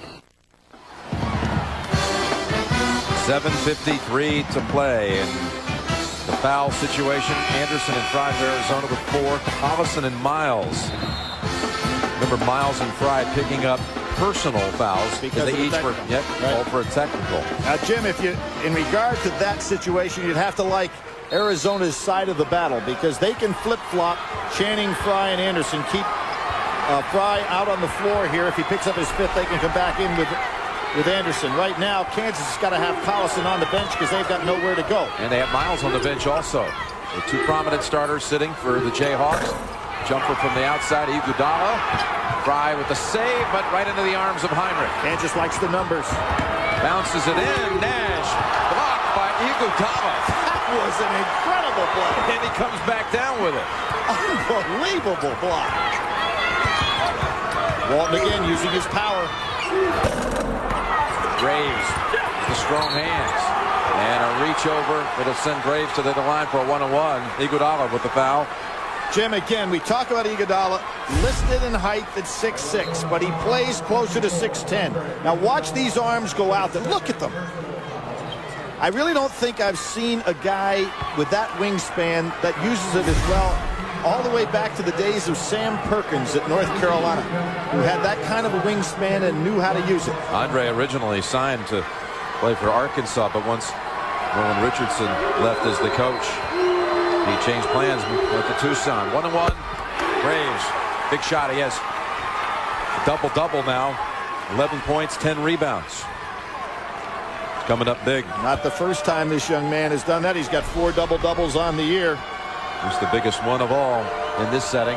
Speaker 1: 7:53 to play. And the foul situation, Anderson and Fry for Arizona with 4. Collison and Miles. Remember, Miles and Fry picking up personal fouls because they each were called for a technical.
Speaker 6: Now, Jim, if you, in regard to that situation, you'd have to like Arizona's side of the battle because they can flip-flop Channing, Fry, and Anderson. Keep Fry out on the floor here. If he picks up his 5th, they can come back in with Anderson. Right now, Kansas has got to have Collison on the bench because they've got nowhere to go.
Speaker 1: And they have Miles on the bench also. The 2 prominent starters sitting for the Jayhawks. Jumper from the outside, Iguodala. Fry with the save, but right into the arms of Heinrich.
Speaker 6: Kansas likes the numbers.
Speaker 1: Bounces it in. Nash blocked by Iguodala.
Speaker 6: That was an incredible play.
Speaker 1: And he comes back down with it.
Speaker 6: Unbelievable block. Walton again using his power.
Speaker 1: Graves, the strong hands. And a reach over. It'll send Graves to the line for a 1-on-1. Iguodala with the foul.
Speaker 6: Jim, again, we talk about Iguodala listed in height at 6'6", but he plays closer to 6'10". Now watch these arms go out there. Look at them. I really don't think I've seen a guy with that wingspan that uses it as well all the way back to the days of Sam Perkins at North Carolina, who had that kind of a wingspan and knew how to use it.
Speaker 1: Andre originally signed to play for Arkansas, but once Roland Richardson left as the coach, he changed plans with the Tucson. 1-on-1. Graves. Big shot. He has a double-double now. 11 points, 10 rebounds. coming up big.
Speaker 6: Not the first time this young man has done that. He's got 4 double-doubles on the year.
Speaker 1: He's the biggest one of all in this setting.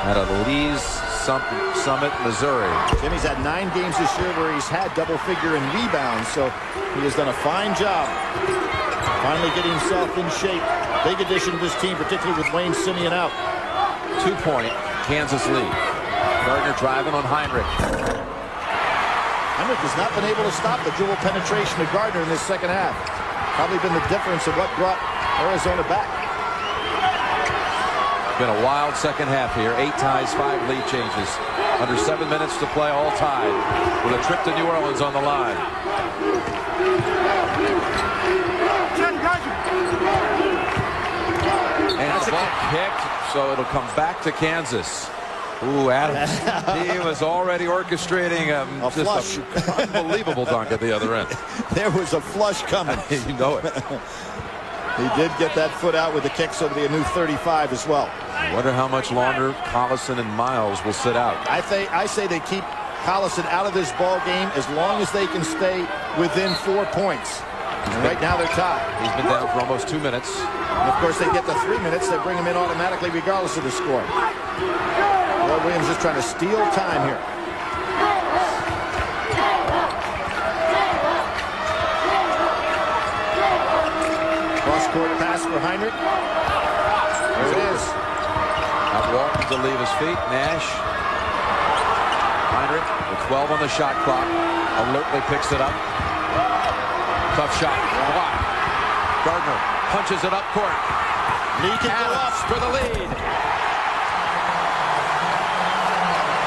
Speaker 1: Out of Lee's Summit, Missouri.
Speaker 6: Jimmy's had 9 games this year where he's had double-figure in rebounds, so he has done a fine job finally getting himself in shape. Big addition to this team, particularly with Wayne Simeon out.
Speaker 1: 2-point Kansas lead. Gardner driving on Heinrich.
Speaker 6: Heinrich has not been able to stop the dribble penetration of Gardner in this second half. Probably been the difference of what brought Arizona back.
Speaker 1: Been a wild second half here. 8 ties, 5 lead changes. Under 7 minutes to play, all tied. With a trip to New Orleans on the line. And the ball kicked, so it'll come back to Kansas. Ooh, Adams. He was already orchestrating
Speaker 6: a flush.
Speaker 1: An unbelievable dunk at the other end.
Speaker 6: There was a flush coming.
Speaker 1: You know it.
Speaker 6: He did get that foot out with the kick, so it'll be a new 35 as well.
Speaker 1: I wonder how much longer Collison and Miles will sit out.
Speaker 6: I say they keep Collison out of this ball game as long as they can stay within 4 points. And right now they're tied.
Speaker 1: He's been down for almost 2 minutes.
Speaker 6: And of course, they get the 3 minutes. They bring him in automatically regardless of the score. Roy Williams is trying to steal time here. Cross-court pass for Heinrich. There it is.
Speaker 1: Now Walton to leave his feet. Nash. Heinrich with 12 on the shot clock. Alertly picks it up. Tough shot. Block. Gardner punches it up court.
Speaker 6: Lee can go up
Speaker 1: for the lead.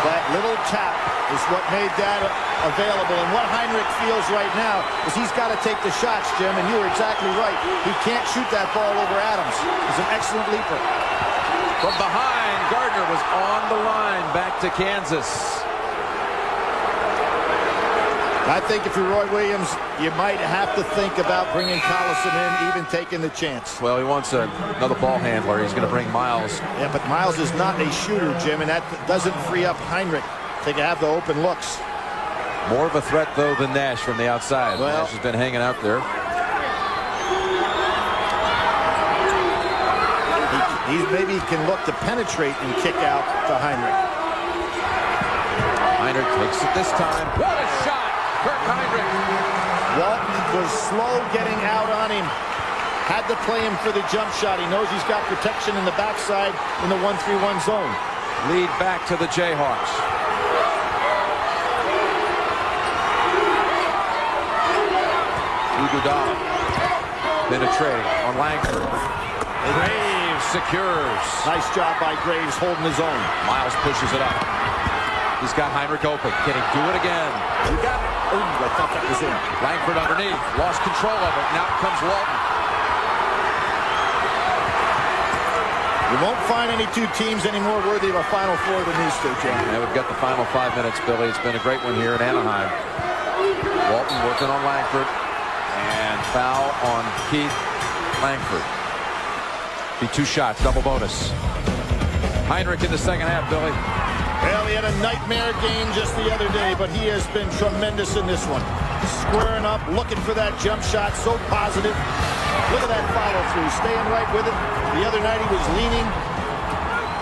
Speaker 6: That little tap is what made that available. And what Heinrich feels right now is he's got to take the shots, Jim, and you were exactly right. He can't shoot that ball over Adams. He's an excellent leaper.
Speaker 1: From behind, Gardner was on the line back to Kansas.
Speaker 6: I think if you're Roy Williams, you might have to think about bringing Collison in, even taking the chance.
Speaker 1: Well, he wants another ball handler. He's going to bring Miles.
Speaker 6: Yeah, but Miles is not a shooter, Jim, and that doesn't free up Heinrich to have the open looks.
Speaker 1: More of a threat, though, than Nash from the outside. Well, Nash has been hanging out there.
Speaker 6: Maybe he can look to penetrate and kick out to Heinrich.
Speaker 1: Heinrich takes it this time. What a shot! Kirk Heinrich.
Speaker 6: Walton was slow getting out on him. Had to play him for the jump shot. He knows he's got protection in the backside in the 1-3-1 zone.
Speaker 1: Lead back to the Jayhawks. Iguodala penetrating on Langford. Graves secures.
Speaker 6: Nice job by Graves holding his own.
Speaker 1: Miles pushes it up. He's got Heinrich open. Can he do it again?
Speaker 6: You got it. Oh, I thought that was in.
Speaker 1: Langford underneath. Lost control of it. Now comes Walton.
Speaker 6: You won't find any 2 teams any more worthy of a Final Four than these 2, Jim.
Speaker 1: Yeah, we've got the final 5 minutes, Billy. It's been a great one here in Anaheim. Walton working on Langford. And foul on Keith Langford. Be 2 shots, double bonus. Heinrich in the second half, Billy.
Speaker 6: Well, he had a nightmare game just the other day, but he has been tremendous in this one. Squaring up, looking for that jump shot, so positive. Look at that follow-through, staying right with it. The other night he was leaning.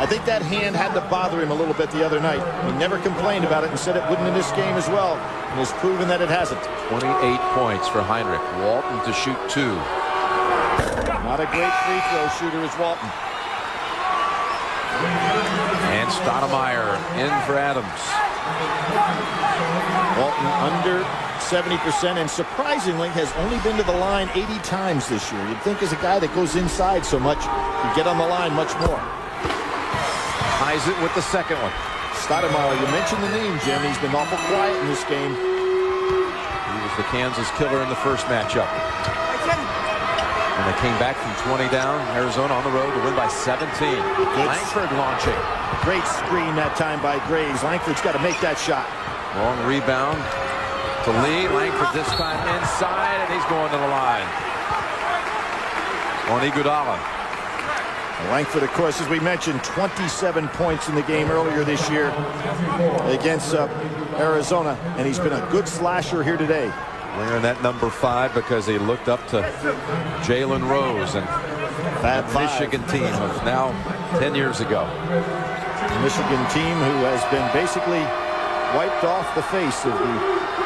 Speaker 6: I think that hand had to bother him a little bit the other night. He never complained about it and said it wouldn't in this game as well, and has proven that it hasn't.
Speaker 1: 28 points for Heinrich. Walton to shoot 2.
Speaker 6: Not a great free throw shooter is Walton.
Speaker 1: And Stoudemire in for Adams.
Speaker 6: Walton under 70% and surprisingly has only been to the line 80 times this year. You'd think as a guy that goes inside so much, you get on the line much more.
Speaker 1: Ties it with the second one.
Speaker 6: Stoudemire, you mentioned the name, Jim. He's been awful quiet in this game.
Speaker 1: He was the Kansas killer in the first matchup. And they came back from 20 down. Arizona on the road to win by 17. Langford launching.
Speaker 6: Great screen that time by Graves. Langford's got to make that shot.
Speaker 1: Long rebound to Lee. Langford this time inside, and he's going to the line. On Iguodala.
Speaker 6: Langford, of course, as we mentioned, 27 points in the game earlier this year against Arizona, and he's been a good slasher here today.
Speaker 1: Wearing that number 5 because he looked up to Jalen Rose and that Michigan team of now 10 years ago.
Speaker 6: The Michigan team who has been basically wiped off the face of the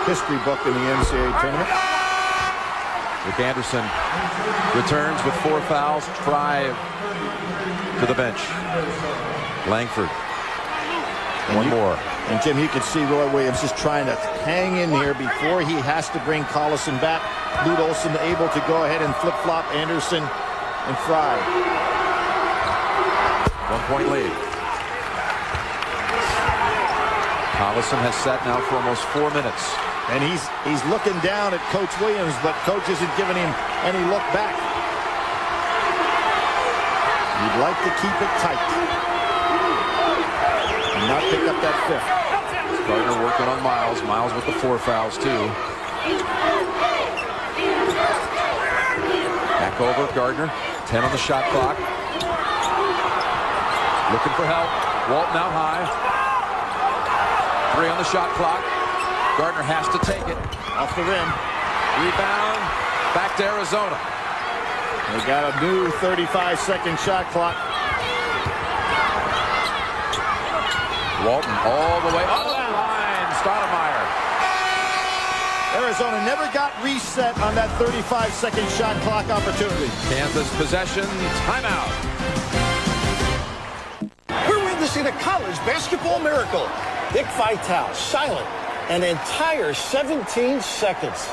Speaker 6: history book in the NCAA tournament.
Speaker 1: Rick Anderson returns with 4 fouls, drive to the bench. Langford. One more.
Speaker 6: And Jim, you can see Roy Williams just trying to hang in here before he has to bring Collison back. Lute Olson able to go ahead and flip-flop Anderson and Fry.
Speaker 1: 1-point lead. Collison has sat now for almost 4 minutes.
Speaker 6: And he's looking down at Coach Williams, but Coach isn't giving him any look back. You'd like to keep it tight. And not pick up that 5th.
Speaker 1: Gardner working on Miles. Miles with the 4 fouls, too. Back over Gardner. 10 on the shot clock. Looking for help. Walton out high. 3 on the shot clock. Gardner has to take it.
Speaker 6: Off the rim.
Speaker 1: Rebound. Back to Arizona.
Speaker 6: They got a new 35-second shot clock.
Speaker 1: Walton all the way up the line. Stoudemire.
Speaker 6: Arizona never got reset on that 35-second shot clock opportunity.
Speaker 1: Kansas possession. Timeout.
Speaker 15: We're witnessing a college basketball miracle. Dick Vitale, silent, an entire 17 seconds.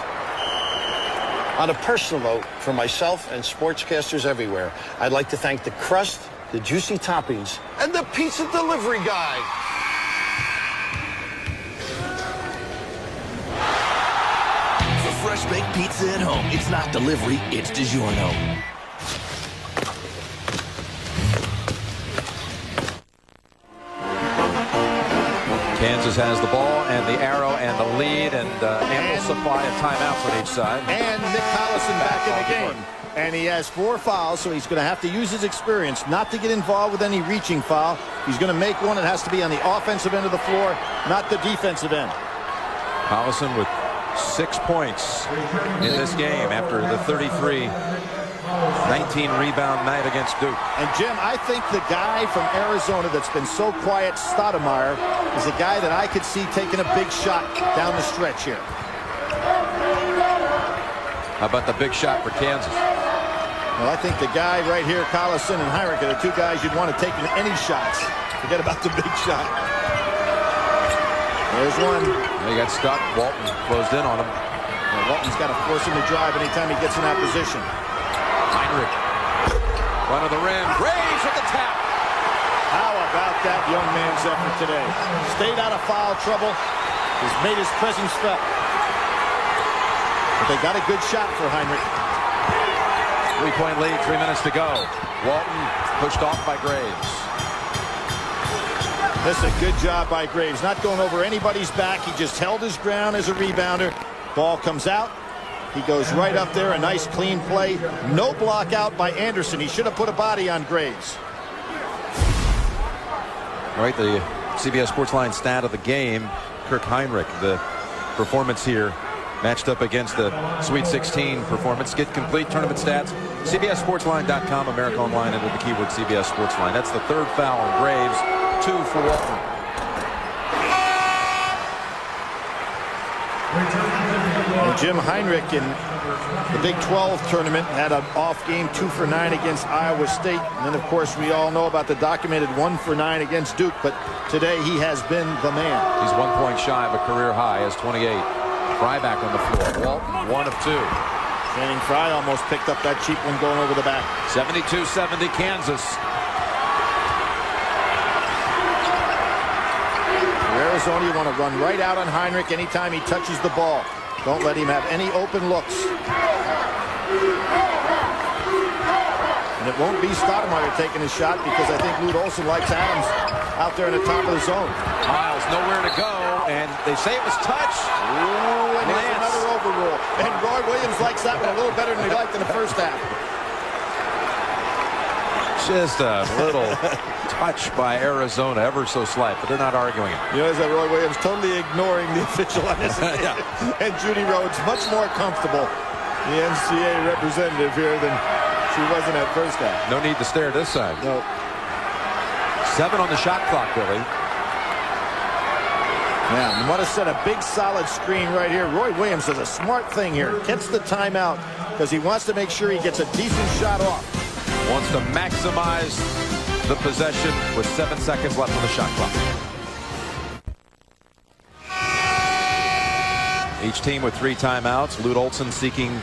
Speaker 15: On a personal note, for myself and sportscasters everywhere, I'd like to thank the crust, the juicy toppings, and the pizza delivery guy.
Speaker 13: For fresh baked pizza at home, it's not delivery, it's DiGiorno.
Speaker 1: Kansas has the ball and the arrow and the lead and ample supply of timeouts on each side.
Speaker 6: And Nick Collison back in the game. And he has 4 fouls, so he's going to have to use his experience not to get involved with any reaching foul. He's going to make one. It has to be on the offensive end of the floor, not the defensive end.
Speaker 1: Collison with 6 points in this game after the 19 rebound night against Duke.
Speaker 6: And Jim, I think the guy from Arizona that's been so quiet, Stoudemire, is a guy that I could see taking a big shot down the stretch here.
Speaker 1: How about the big shot for Kansas?
Speaker 6: Well, I think the guy right here, Collison and Heinrich, are the 2 guys you'd want to take in any shots. Forget about the big shot. There's one.
Speaker 1: He got stuck. Walton closed in on him.
Speaker 6: Well, Walton's got to force him to drive anytime he gets in that position.
Speaker 1: Heinrich. Front of the rim. Graves with the tap.
Speaker 6: How about that young man's effort today? Stayed out of foul trouble. Has made his presence felt. But they got a good shot for Heinrich.
Speaker 1: 3-point lead, 3 minutes to go. Walton pushed off by Graves.
Speaker 6: This is a good job by Graves. Not going over anybody's back. He just held his ground as a rebounder. Ball comes out. He goes right up there. A nice clean play. No block out by Anderson. He should have put a body on Graves.
Speaker 1: All right, the CBS Sportsline stat of the game, Kirk Heinrich, the performance here matched up against the Sweet 16 performance. Get complete tournament stats. CBSSportsline.com, America Online, under the keyword CBS Sportsline. That's the 3rd foul on Graves, 2 for Walton.
Speaker 6: And Jim Heinrich in the Big 12 tournament had an off game, 2 for 9 against Iowa State. And then, of course, we all know about the documented 1 for 9 against Duke. But today he has been the man.
Speaker 1: He's 1 point shy of a career high, has 28. Fry back on the floor. Walton, 1 of 2.
Speaker 6: Channing Fry almost picked up that cheap one going over the back.
Speaker 1: 72-70 Kansas.
Speaker 6: For Arizona, you want to run right out on Heinrich anytime he touches the ball. Don't let him have any open looks. And it won't be Stoudemire taking his shot because I think Lute Olson likes Adams out there in the top of the zone.
Speaker 1: Miles nowhere to go, and they say it was touch.
Speaker 6: Ooh, and there's another overrule. And Roy Williams likes that one a little better than he liked in the first half.
Speaker 1: Just a little touch by Arizona, ever so slight, but they're not arguing it.
Speaker 6: You notice that Roy Williams totally ignoring the official on this.
Speaker 1: Yeah.
Speaker 6: And Judy Rhodes much more comfortable, the NCAA representative here, than she was in that first half.
Speaker 1: No need to stare this side.
Speaker 6: No.
Speaker 1: 7 on the shot clock, Billy.
Speaker 6: Yeah, you want to set a big solid screen right here. Roy Williams does a smart thing here. Gets the timeout because he wants to make sure he gets a decent shot off.
Speaker 1: Wants to maximize the possession with 7 seconds left on the shot clock. Each team with 3 timeouts. Lute Olson seeking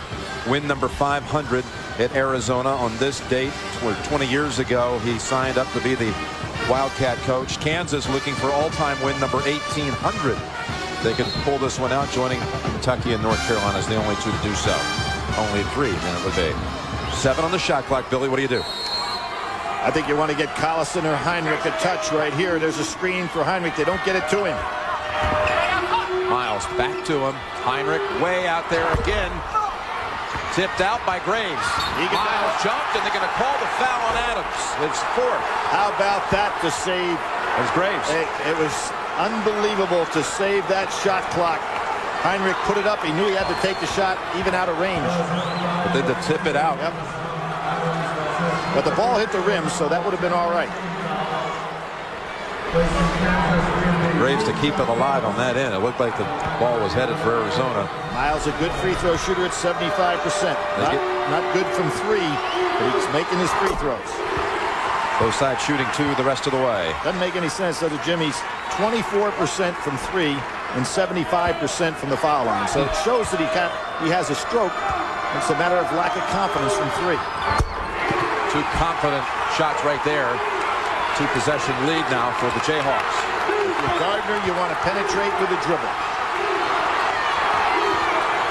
Speaker 1: win number 500 at Arizona on this date, where 20 years ago he signed up to be the Wildcat coach. Kansas looking for all-time win number 1800. They can pull this one out, joining Kentucky and North Carolina as the only 2 to do so. Only 3 then it would be. 7 on the shot clock. Billy, what do you do?
Speaker 6: I think you want to get Collison or Heinrich a touch right here. There's a screen for Heinrich. They don't get it to him.
Speaker 1: Miles back to him. Heinrich way out there again. Tipped out by Graves. Miles jumped, and they're going to call the foul on Adams. It's 4th.
Speaker 6: How about that to save?
Speaker 1: It's Graves.
Speaker 6: It was unbelievable to save that shot clock. Heinrich put it up. He knew he had to take the shot even out of range.
Speaker 1: But then to tip it out.
Speaker 6: Yep. But the ball hit the rim, so that would have been all right.
Speaker 1: Graves to keep it alive on that end. It looked like the ball was headed for Arizona.
Speaker 6: Miles, a good free throw shooter at 75%. Not good from 3, but he's making his free throws.
Speaker 1: Both sides shooting 2 the rest of the way.
Speaker 6: Doesn't make any sense, does it, Jim? He's 24% from 3 and 75% from the foul line. So it shows that he has a stroke. It's a matter of lack of confidence from 3.
Speaker 1: 2 confident shots right there. 2 possession lead now for the Jayhawks.
Speaker 6: With Gardner, you want to penetrate with a dribble.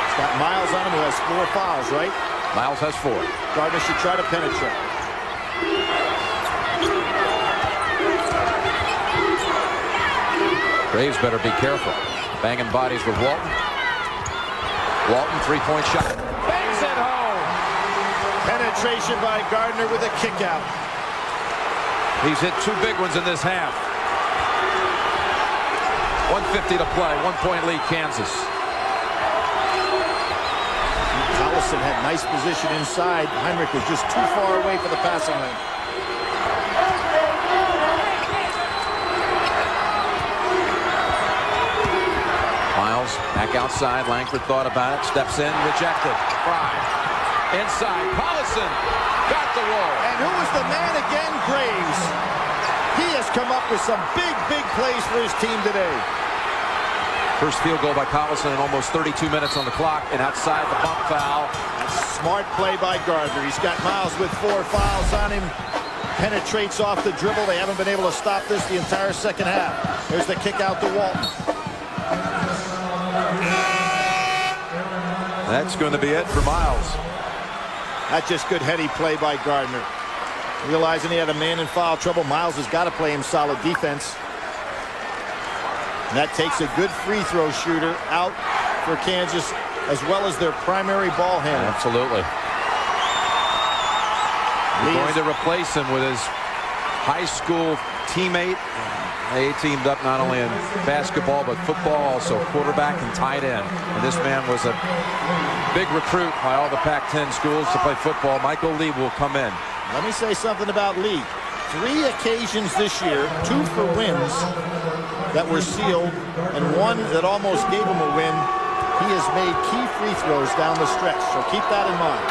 Speaker 6: It's got Miles on him, who has 4 fouls, right?
Speaker 1: Miles has 4.
Speaker 6: Gardner should try to penetrate.
Speaker 1: Graves better be careful. Banging bodies with Walton. Walton, 3-point shot. Bangs it home.
Speaker 6: Penetration by Gardner with a kick out.
Speaker 1: He's hit 2 big ones in this half. 1:50 to play. 1-point lead, Kansas.
Speaker 6: Collison had nice position inside. Heinrich was just too far away for the passing lane.
Speaker 1: Miles back outside. Langford thought about it. Steps in. Rejected. Fry. Inside. Collison got the roll.
Speaker 6: And who was the man again? Graves. He has come up with some big plays for his team today.
Speaker 1: First field goal by Collison in almost 32 minutes on the clock, and outside the bump foul.
Speaker 6: Smart play by Gardner. He's got Miles with 4 fouls on him. Penetrates off the dribble. They haven't been able to stop this the entire second half. There's the kick out to Walton.
Speaker 1: That's going to be it for Miles.
Speaker 6: That's just good heady play by Gardner. Realizing he had a man in foul trouble, Miles has got to play him solid defense. And that takes a good free throw shooter out for Kansas, as well as their primary ball handler.
Speaker 1: Absolutely. They're going to replace him with his high school teammate. They teamed up not only in basketball but football, also quarterback and tight end. And this man was a big recruit by all the Pac-10 schools to play football. Michael Lee will come in.
Speaker 6: Let me say something about Lee. 3 occasions this year, 2 for wins that were sealed, and 1 that almost gave him a win. He has made key free throws down the stretch, so keep that in mind.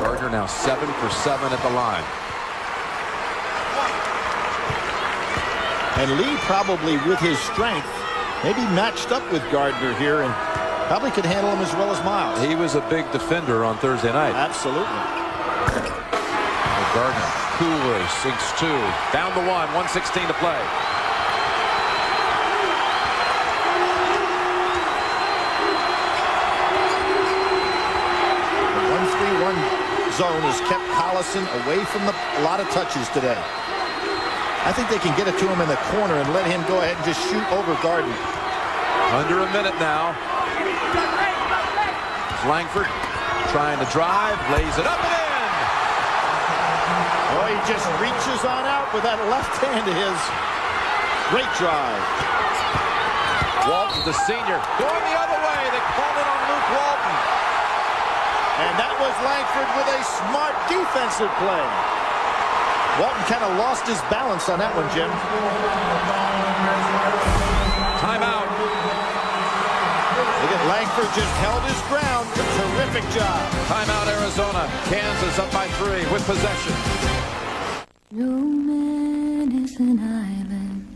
Speaker 1: Gardner now 7 for 7 at the line.
Speaker 6: And Lee probably, with his strength, maybe matched up with Gardner here and probably could handle him as well as Miles.
Speaker 1: He was a big defender on Thursday night.
Speaker 6: Absolutely.
Speaker 1: Gardner coolly sinks 2. Down the 1, 1:16 to play.
Speaker 6: The 1-3-1 zone has kept Collison away from a lot of touches today. I think they can get it to him in the corner and let him go ahead and just shoot over Gardner.
Speaker 1: Under a minute now. Langford trying to drive, lays it up and in.
Speaker 6: just reaches on out with that left hand of his. Great drive.
Speaker 1: Walton, the senior, going the other way. They called it on Luke Walton.
Speaker 6: And that was Langford with a smart defensive play. Walton kind of lost his balance on that one, Jim.
Speaker 1: Timeout.
Speaker 6: Look at Langford just held his ground. A terrific job.
Speaker 1: Timeout, Arizona. Kansas up by 3 with possession.
Speaker 8: No man is an island.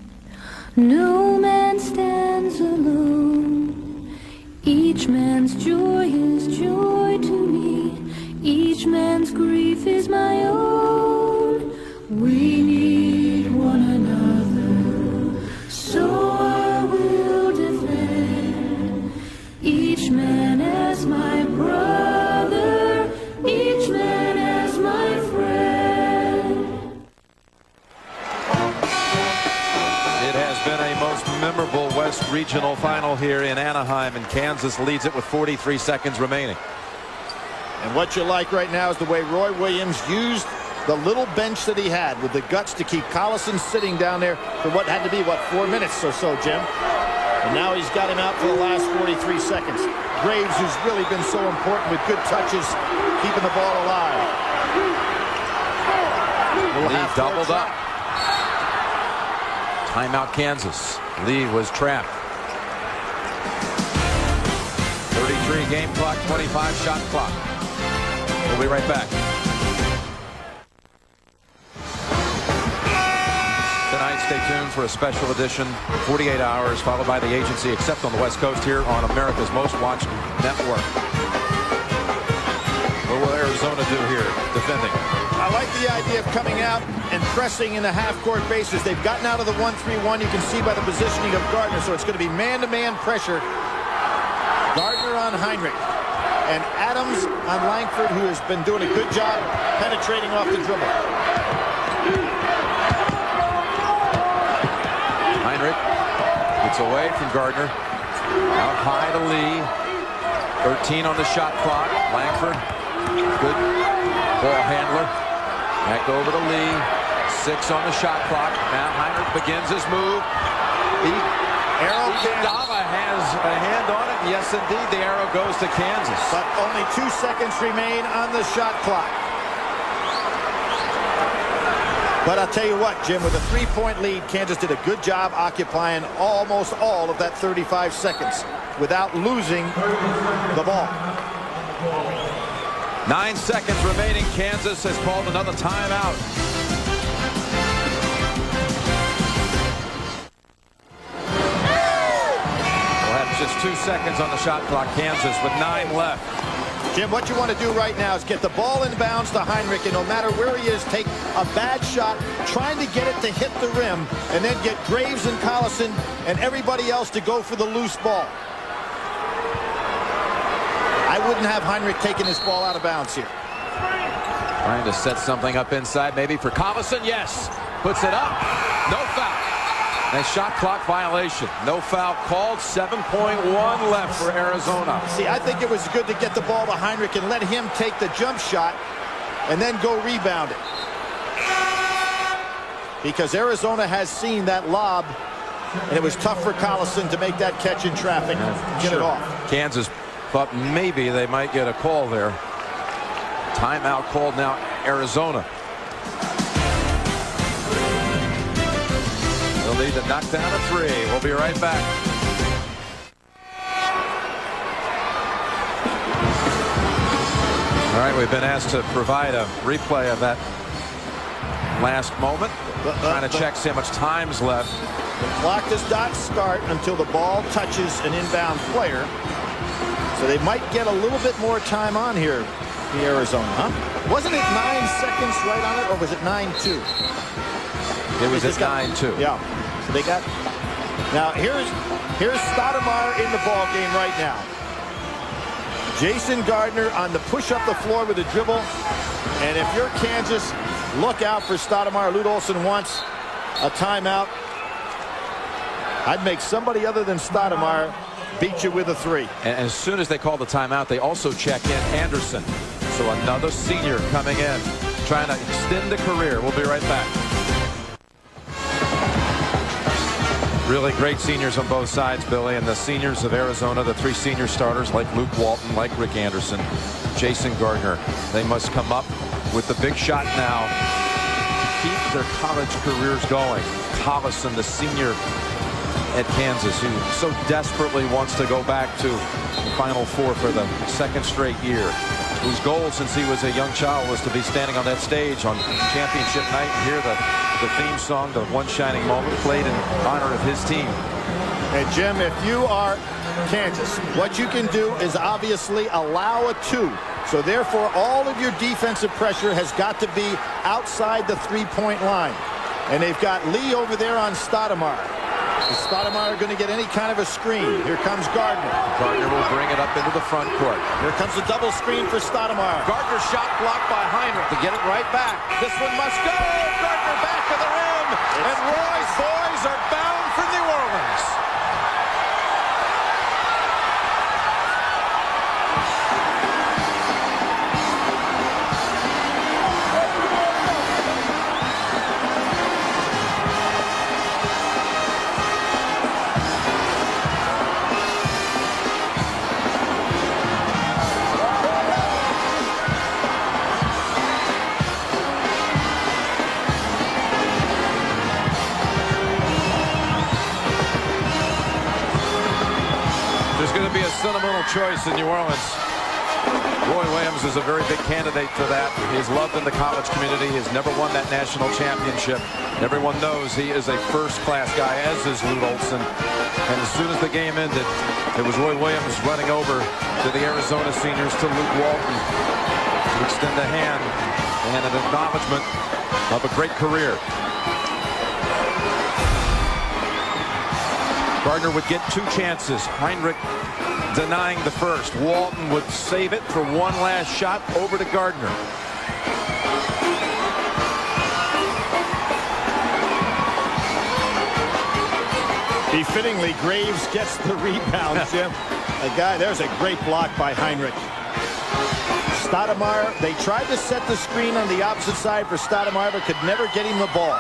Speaker 8: No man stands alone. Each man's joy is joy to me. Each man's grief is my own. We need one another, so I will defend. Each man as my brother, each man as my friend.
Speaker 1: It has been a most memorable West Regional final here in Anaheim, and Kansas leads it with 43 seconds remaining.
Speaker 6: And what you like right now is the way Roy Williams used the little bench that he had with the guts to keep Collison sitting down there for what had to be, 4 minutes or so, Jim. And now he's got him out for the last 43 seconds. Graves, who's really been so important with good touches, keeping the ball alive.
Speaker 1: Lee doubled up. Timeout, Kansas. Lee was trapped. 33 game clock, 25 shot clock. We'll be right back. Tonight, stay tuned for a special edition, 48 hours, followed by the agency, except on the West Coast here on America's Most Watched Network. What will Arizona do here, defending?
Speaker 6: I like the idea of coming out and pressing in the half-court bases. They've gotten out of the 1-3-1. You can see by the positioning of Gardner, so it's going to be man-to-man pressure. Gardner on Heinrich. And Adams on Langford, who has been doing a good job penetrating off the dribble.
Speaker 1: Heinrich gets away from Gardner. Out high to Lee. 13 on the shot clock. Langford, good ball handler. Back over to Lee. 6 on the shot clock. Now Heinrich begins his move.
Speaker 6: Arrow
Speaker 1: Dava has a hand on it. Yes, indeed, the arrow goes to Kansas.
Speaker 6: But only 2 seconds remain on the shot clock. But I'll tell you what, Jim, with a 3-point lead, Kansas did a good job occupying almost all of that 35 seconds without losing the ball.
Speaker 1: 9 seconds remaining. Kansas has called another timeout. Just 2 seconds on the shot clock. Kansas with 9 left.
Speaker 6: Jim, what you want to do right now is get the ball inbounds to Heinrich, and no matter where he is, take a bad shot, trying to get it to hit the rim, and then get Graves and Collison and everybody else to go for the loose ball. I wouldn't have Heinrich taking this ball out of bounds here.
Speaker 1: Trying to set something up inside, maybe for Collison. Yes. Puts it up. No foul. A shot clock violation. No foul called. 7.1 left for Arizona.
Speaker 6: See, I think it was good to get the ball to Heinrich and let him take the jump shot and then go rebound it. Because Arizona has seen that lob, and it was tough for Collison to make that catch in traffic. Get it off.
Speaker 1: Kansas thought maybe they might get a call there. Timeout called now, Arizona. They'll need to knock down a 3. We'll be right back. All right, we've been asked to provide a replay of that last moment. Trying to check, see how much time's left.
Speaker 6: The clock does not start until the ball touches an inbound player. So they might get a little bit more time on here, the Arizona, huh? Wasn't it 9 seconds right on it, or was it 9-2?
Speaker 1: It was at 9-2.
Speaker 6: Yeah. So they got. Now here's Stoudemire in the ball game right now. Jason Gardner on the push up the floor with a dribble. And if you're Kansas, look out for Stoudemire. Lute Olson wants a timeout. I'd make somebody other than Stoudemire beat you with a 3.
Speaker 1: And as soon as they call the timeout, they also check in Anderson. So another senior coming in. trying to extend a career. We'll be right back. Really great seniors on both sides, Billy, and the seniors of Arizona, the 3 senior starters like Luke Walton, like Rick Anderson, Jason Gardner, they must come up with the big shot now to keep their college careers going. Collison, the senior at Kansas, who so desperately wants to go back to the Final Four for the 2nd straight year, whose goal since he was a young child was to be standing on that stage on championship night and hear the theme song, the One Shining Moment, played in honor of his team.
Speaker 6: And Jim, if you are Kansas, what you can do is obviously allow a 2. So therefore, all of your defensive pressure has got to be outside the 3-point line. And they've got Lee over there on Stoudemire. Is Stoudemire going to get any kind of a screen? Here comes Gardner.
Speaker 1: Gardner will bring it up into the front court.
Speaker 6: Here comes a double screen for Stoudemire.
Speaker 1: Gardner shot blocked by Heinrich to get it right back. This one must go. Gardner back to the rim. And Roy's boys are bound for New Orleans. Be a sentimental choice in New Orleans. Roy Williams is a very big candidate for that. He's loved in the college community. He's never won that national championship. Everyone knows he is a first-class guy, as is Lute Olson. And as soon as the game ended, it was Roy Williams running over to the Arizona seniors, to Luke Walton, to extend a hand and an acknowledgement of a great career. Gardner would get 2 chances. Heinrich denying the first. Walton would save it for one last shot over to Gardner.
Speaker 6: Befittingly, Graves gets the rebound, Jim. There's a great block by Heinrich. Stoudemire, they tried to set the screen on the opposite side for Stoudemire, but could never get him the ball.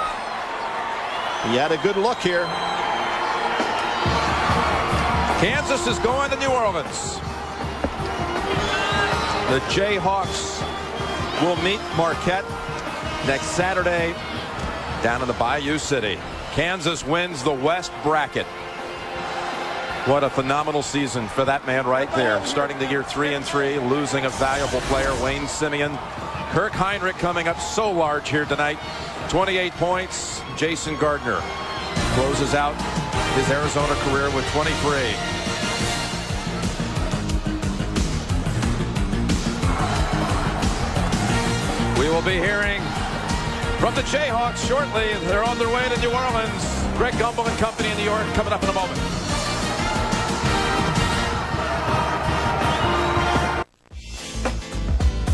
Speaker 6: He had a good look here.
Speaker 1: Kansas is going to New Orleans. The Jayhawks will meet Marquette next Saturday down in the Bayou City. Kansas wins the West bracket. What a phenomenal season for that man right there. Starting the year 3-3, losing a valuable player, Wayne Simeon. Kirk Heinrich coming up so large here tonight. 28 points. Jason Gardner closes out his Arizona career with 23. We will be hearing from the Jayhawks shortly. They're on their way to New Orleans. Greg Gumbel and company in New York coming up in a moment.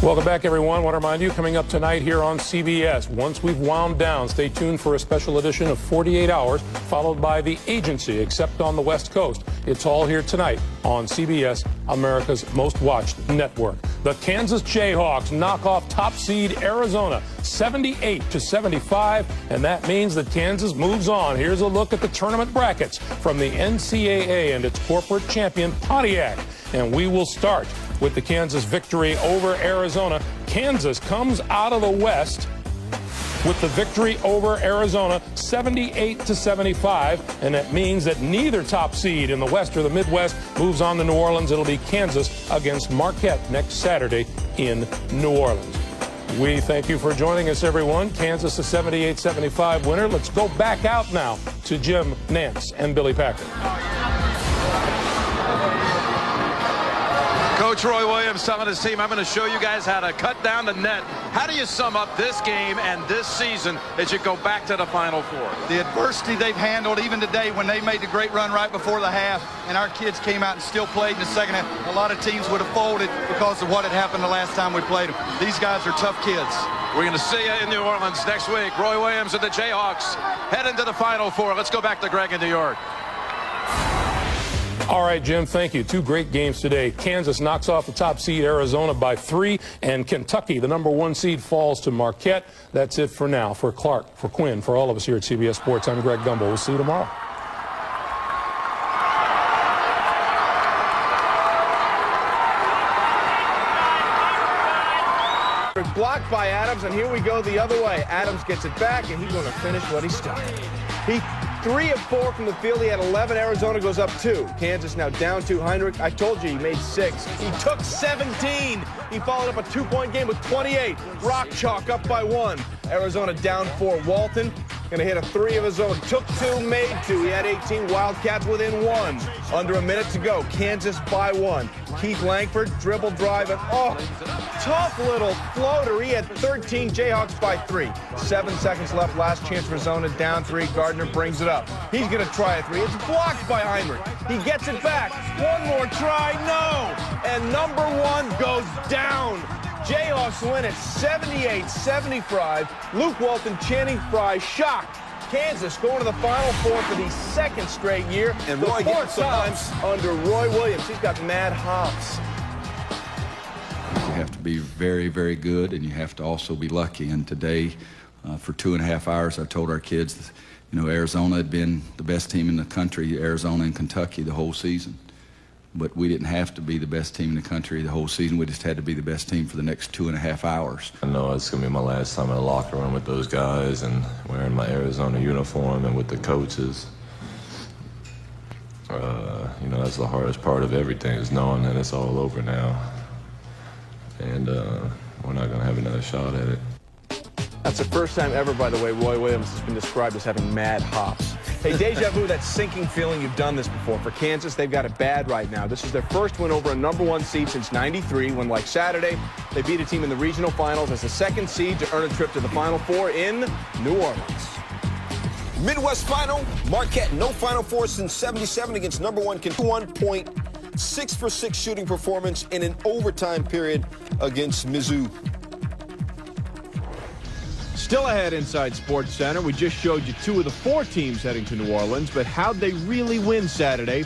Speaker 18: Welcome back, everyone. I want to remind you, coming up tonight here on CBS, once we've wound down, stay tuned for a special edition of 48 Hours, followed by The Agency, except on the West Coast. It's all here tonight on CBS, America's most watched network. The Kansas Jayhawks knock off top seed Arizona 78-75, and that means that Kansas moves on. Here's a look at the tournament brackets from the NCAA and its corporate champion Pontiac. And we will start with the Kansas victory over Arizona. Kansas comes out of the West with the victory over Arizona 78-75, and that means that neither top seed in the West or the Midwest moves on to New Orleans. It'll be Kansas against Marquette next Saturday in New Orleans. We thank you for joining us, everyone. Kansas, a 78-75 winner. Let's go back out now to Jim Nantz and Billy Packer.
Speaker 1: Coach Roy Williams telling his team, I'm going to show you guys how to cut down the net. How do you sum up this game and this season as you go back to the Final Four?
Speaker 19: The adversity they've handled, even today when they made the great run right before the half, and our kids came out and still played in the second half. A lot of teams would have folded because of what had happened the last time we played them. These guys are tough kids.
Speaker 1: We're going to see you in New Orleans next week. Roy Williams and the Jayhawks head into the Final Four. Let's go back to Greg in New York.
Speaker 18: All right, Jim, thank you. Two great games today. Kansas knocks off the top seed Arizona by 3, and Kentucky, the #1 seed, falls to Marquette. That's it for now. For Clark, for Quinn, for all of us here at CBS Sports, I'm Greg Gumbel. We'll see you tomorrow.
Speaker 5: Blocked by Adams, and here we go the other way. Adams gets it back, and he's going to finish what he started. He 3 of 4 from the field. He had 11. Arizona goes up 2. Kansas now down 2. Heinrich, I told you, he made 6. He took 17. He followed up a 2-point game with 28. Rock Chalk up by 1. Arizona down 4. Walton going to hit a 3 of his own. Took 2, made 2. He had 18. Wildcats within 1. Under a minute to go. Kansas by 1. Keith Langford, dribble drive, and tough little floater. He had 13. Jayhawks by 3. 7 seconds left. Last chance for Arizona. Down 3. Gardner brings it up. He's going to try a 3. It's blocked by Heinrich. He gets it back. One more try. No. And #1 goes down. Jayhawks win at 78-75. Luke Walton, Channing Frye, shocked. Kansas going to the Final Four for the 2nd straight year. And Roy the 4th time under Roy Williams. He's got mad hops.
Speaker 20: You have to be very, very good, and you have to also be lucky. And today, for 2.5 hours, I told our kids, you know, Arizona had been the best team in the country, Arizona and Kentucky, the whole season. But we didn't have to be the best team in the country the whole season. We just had to be the best team for the next 2.5 hours.
Speaker 21: I know it's going to be my last time in the locker room with those guys and wearing my Arizona uniform and with the coaches. You know, that's the hardest part of everything, is knowing that it's all over now. And we're not going to have another shot at it.
Speaker 5: That's the first time ever, by the way, Roy Williams has been described as having mad hops. Hey, deja vu, that sinking feeling. You've done this before. For Kansas, they've got it bad right now. This is their first win over a #1 seed since '93, when, like Saturday, they beat a team in the regional finals as the 2nd seed to earn a trip to the Final Four in New Orleans.
Speaker 23: Midwest Final, Marquette, no Final Four since '77 against #1 Kentucky. 1 point, 6 for 6 shooting performance in an overtime period against Mizzou.
Speaker 2: Still ahead inside Sports Center. We just showed you 2 of the 4 teams heading to New Orleans, but how'd they really win Saturday?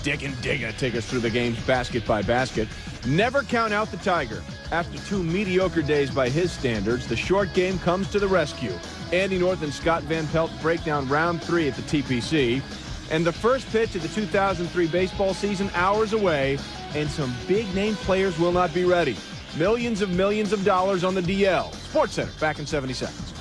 Speaker 2: Dick and Digga take us through the games basket by basket. Never count out the Tiger. After 2 mediocre days by his standards, the short game comes to the rescue. Andy North and Scott Van Pelt break down round 3 at the TPC. And the first pitch of the 2003 baseball season hours away, and some big-name players will not be ready. Millions of dollars on the DL. Sports Center, back in 70 seconds.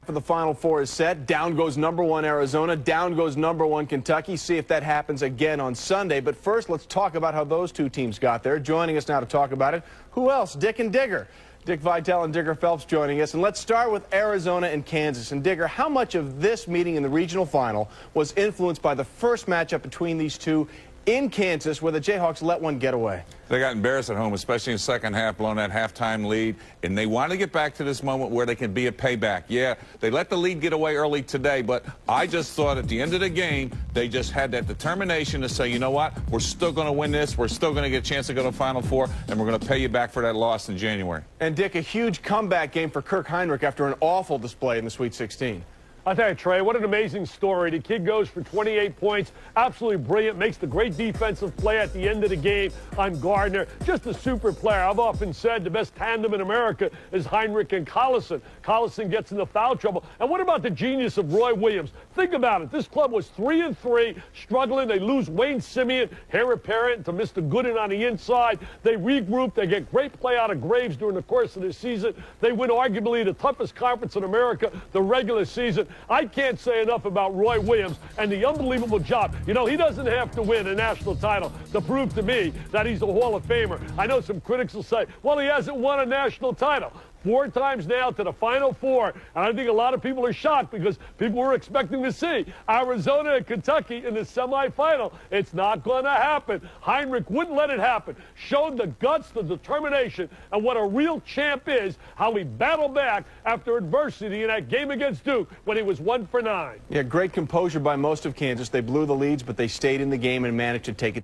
Speaker 2: For the Final Four is set. Down goes #1 Arizona. Down goes #1 Kentucky. See if that happens again on Sunday. But first, let's talk about how those 2 teams got there. Joining us now to talk about it, who else? Dick and Digger. Dick Vitale and Digger Phelps joining us. And let's start with Arizona and Kansas. And Digger, how much of this meeting in the regional final was influenced by the first matchup between these two in Kansas, where the Jayhawks let one get away?
Speaker 24: They got embarrassed at home, especially in the second half, blowing that halftime lead, and they want to get back to this moment where they can be a payback. Yeah, they let the lead get away early today, but I just thought at the end of the game, they just had that determination to say, you know what, we're still going to win this, we're still going to get a chance to go to the Final Four, and we're going to pay you back for that loss in January.
Speaker 2: And Dick, a huge comeback game for Kirk Heinrich after an awful display in the Sweet 16.
Speaker 26: I tell you, Trey, what an amazing story. The kid goes for 28 points, absolutely brilliant, makes the great defensive play at the end of the game on Gardner. Just a super player. I've often said the best tandem in America is Heinrich and Collison. Collison gets into foul trouble. And what about the genius of Roy Williams? Think about it. This club was 3-3, struggling. They lose Wayne Simeon, heir apparent to Mr. Gooden on the inside. They regroup. They get great play out of Graves during the course of the season. They win arguably the toughest conference in America, the regular season. I can't say enough about Roy Williams and the unbelievable job. You know, he doesn't have to win a national title to prove to me that he's a Hall of Famer. I know some critics will say, well, he hasn't won a national title. 4 times now to the Final Four. And I think a lot of people are shocked because people were expecting to see Arizona and Kentucky in the semifinal. It's not going to happen. Heinrich wouldn't let it happen. Showed the guts, the determination, and what a real champ is, how he battled back after adversity in that game against Duke when he was 1 for 9.
Speaker 2: Yeah, great composure by most of Kansas. They blew the leads, but they stayed in the game and managed to take it.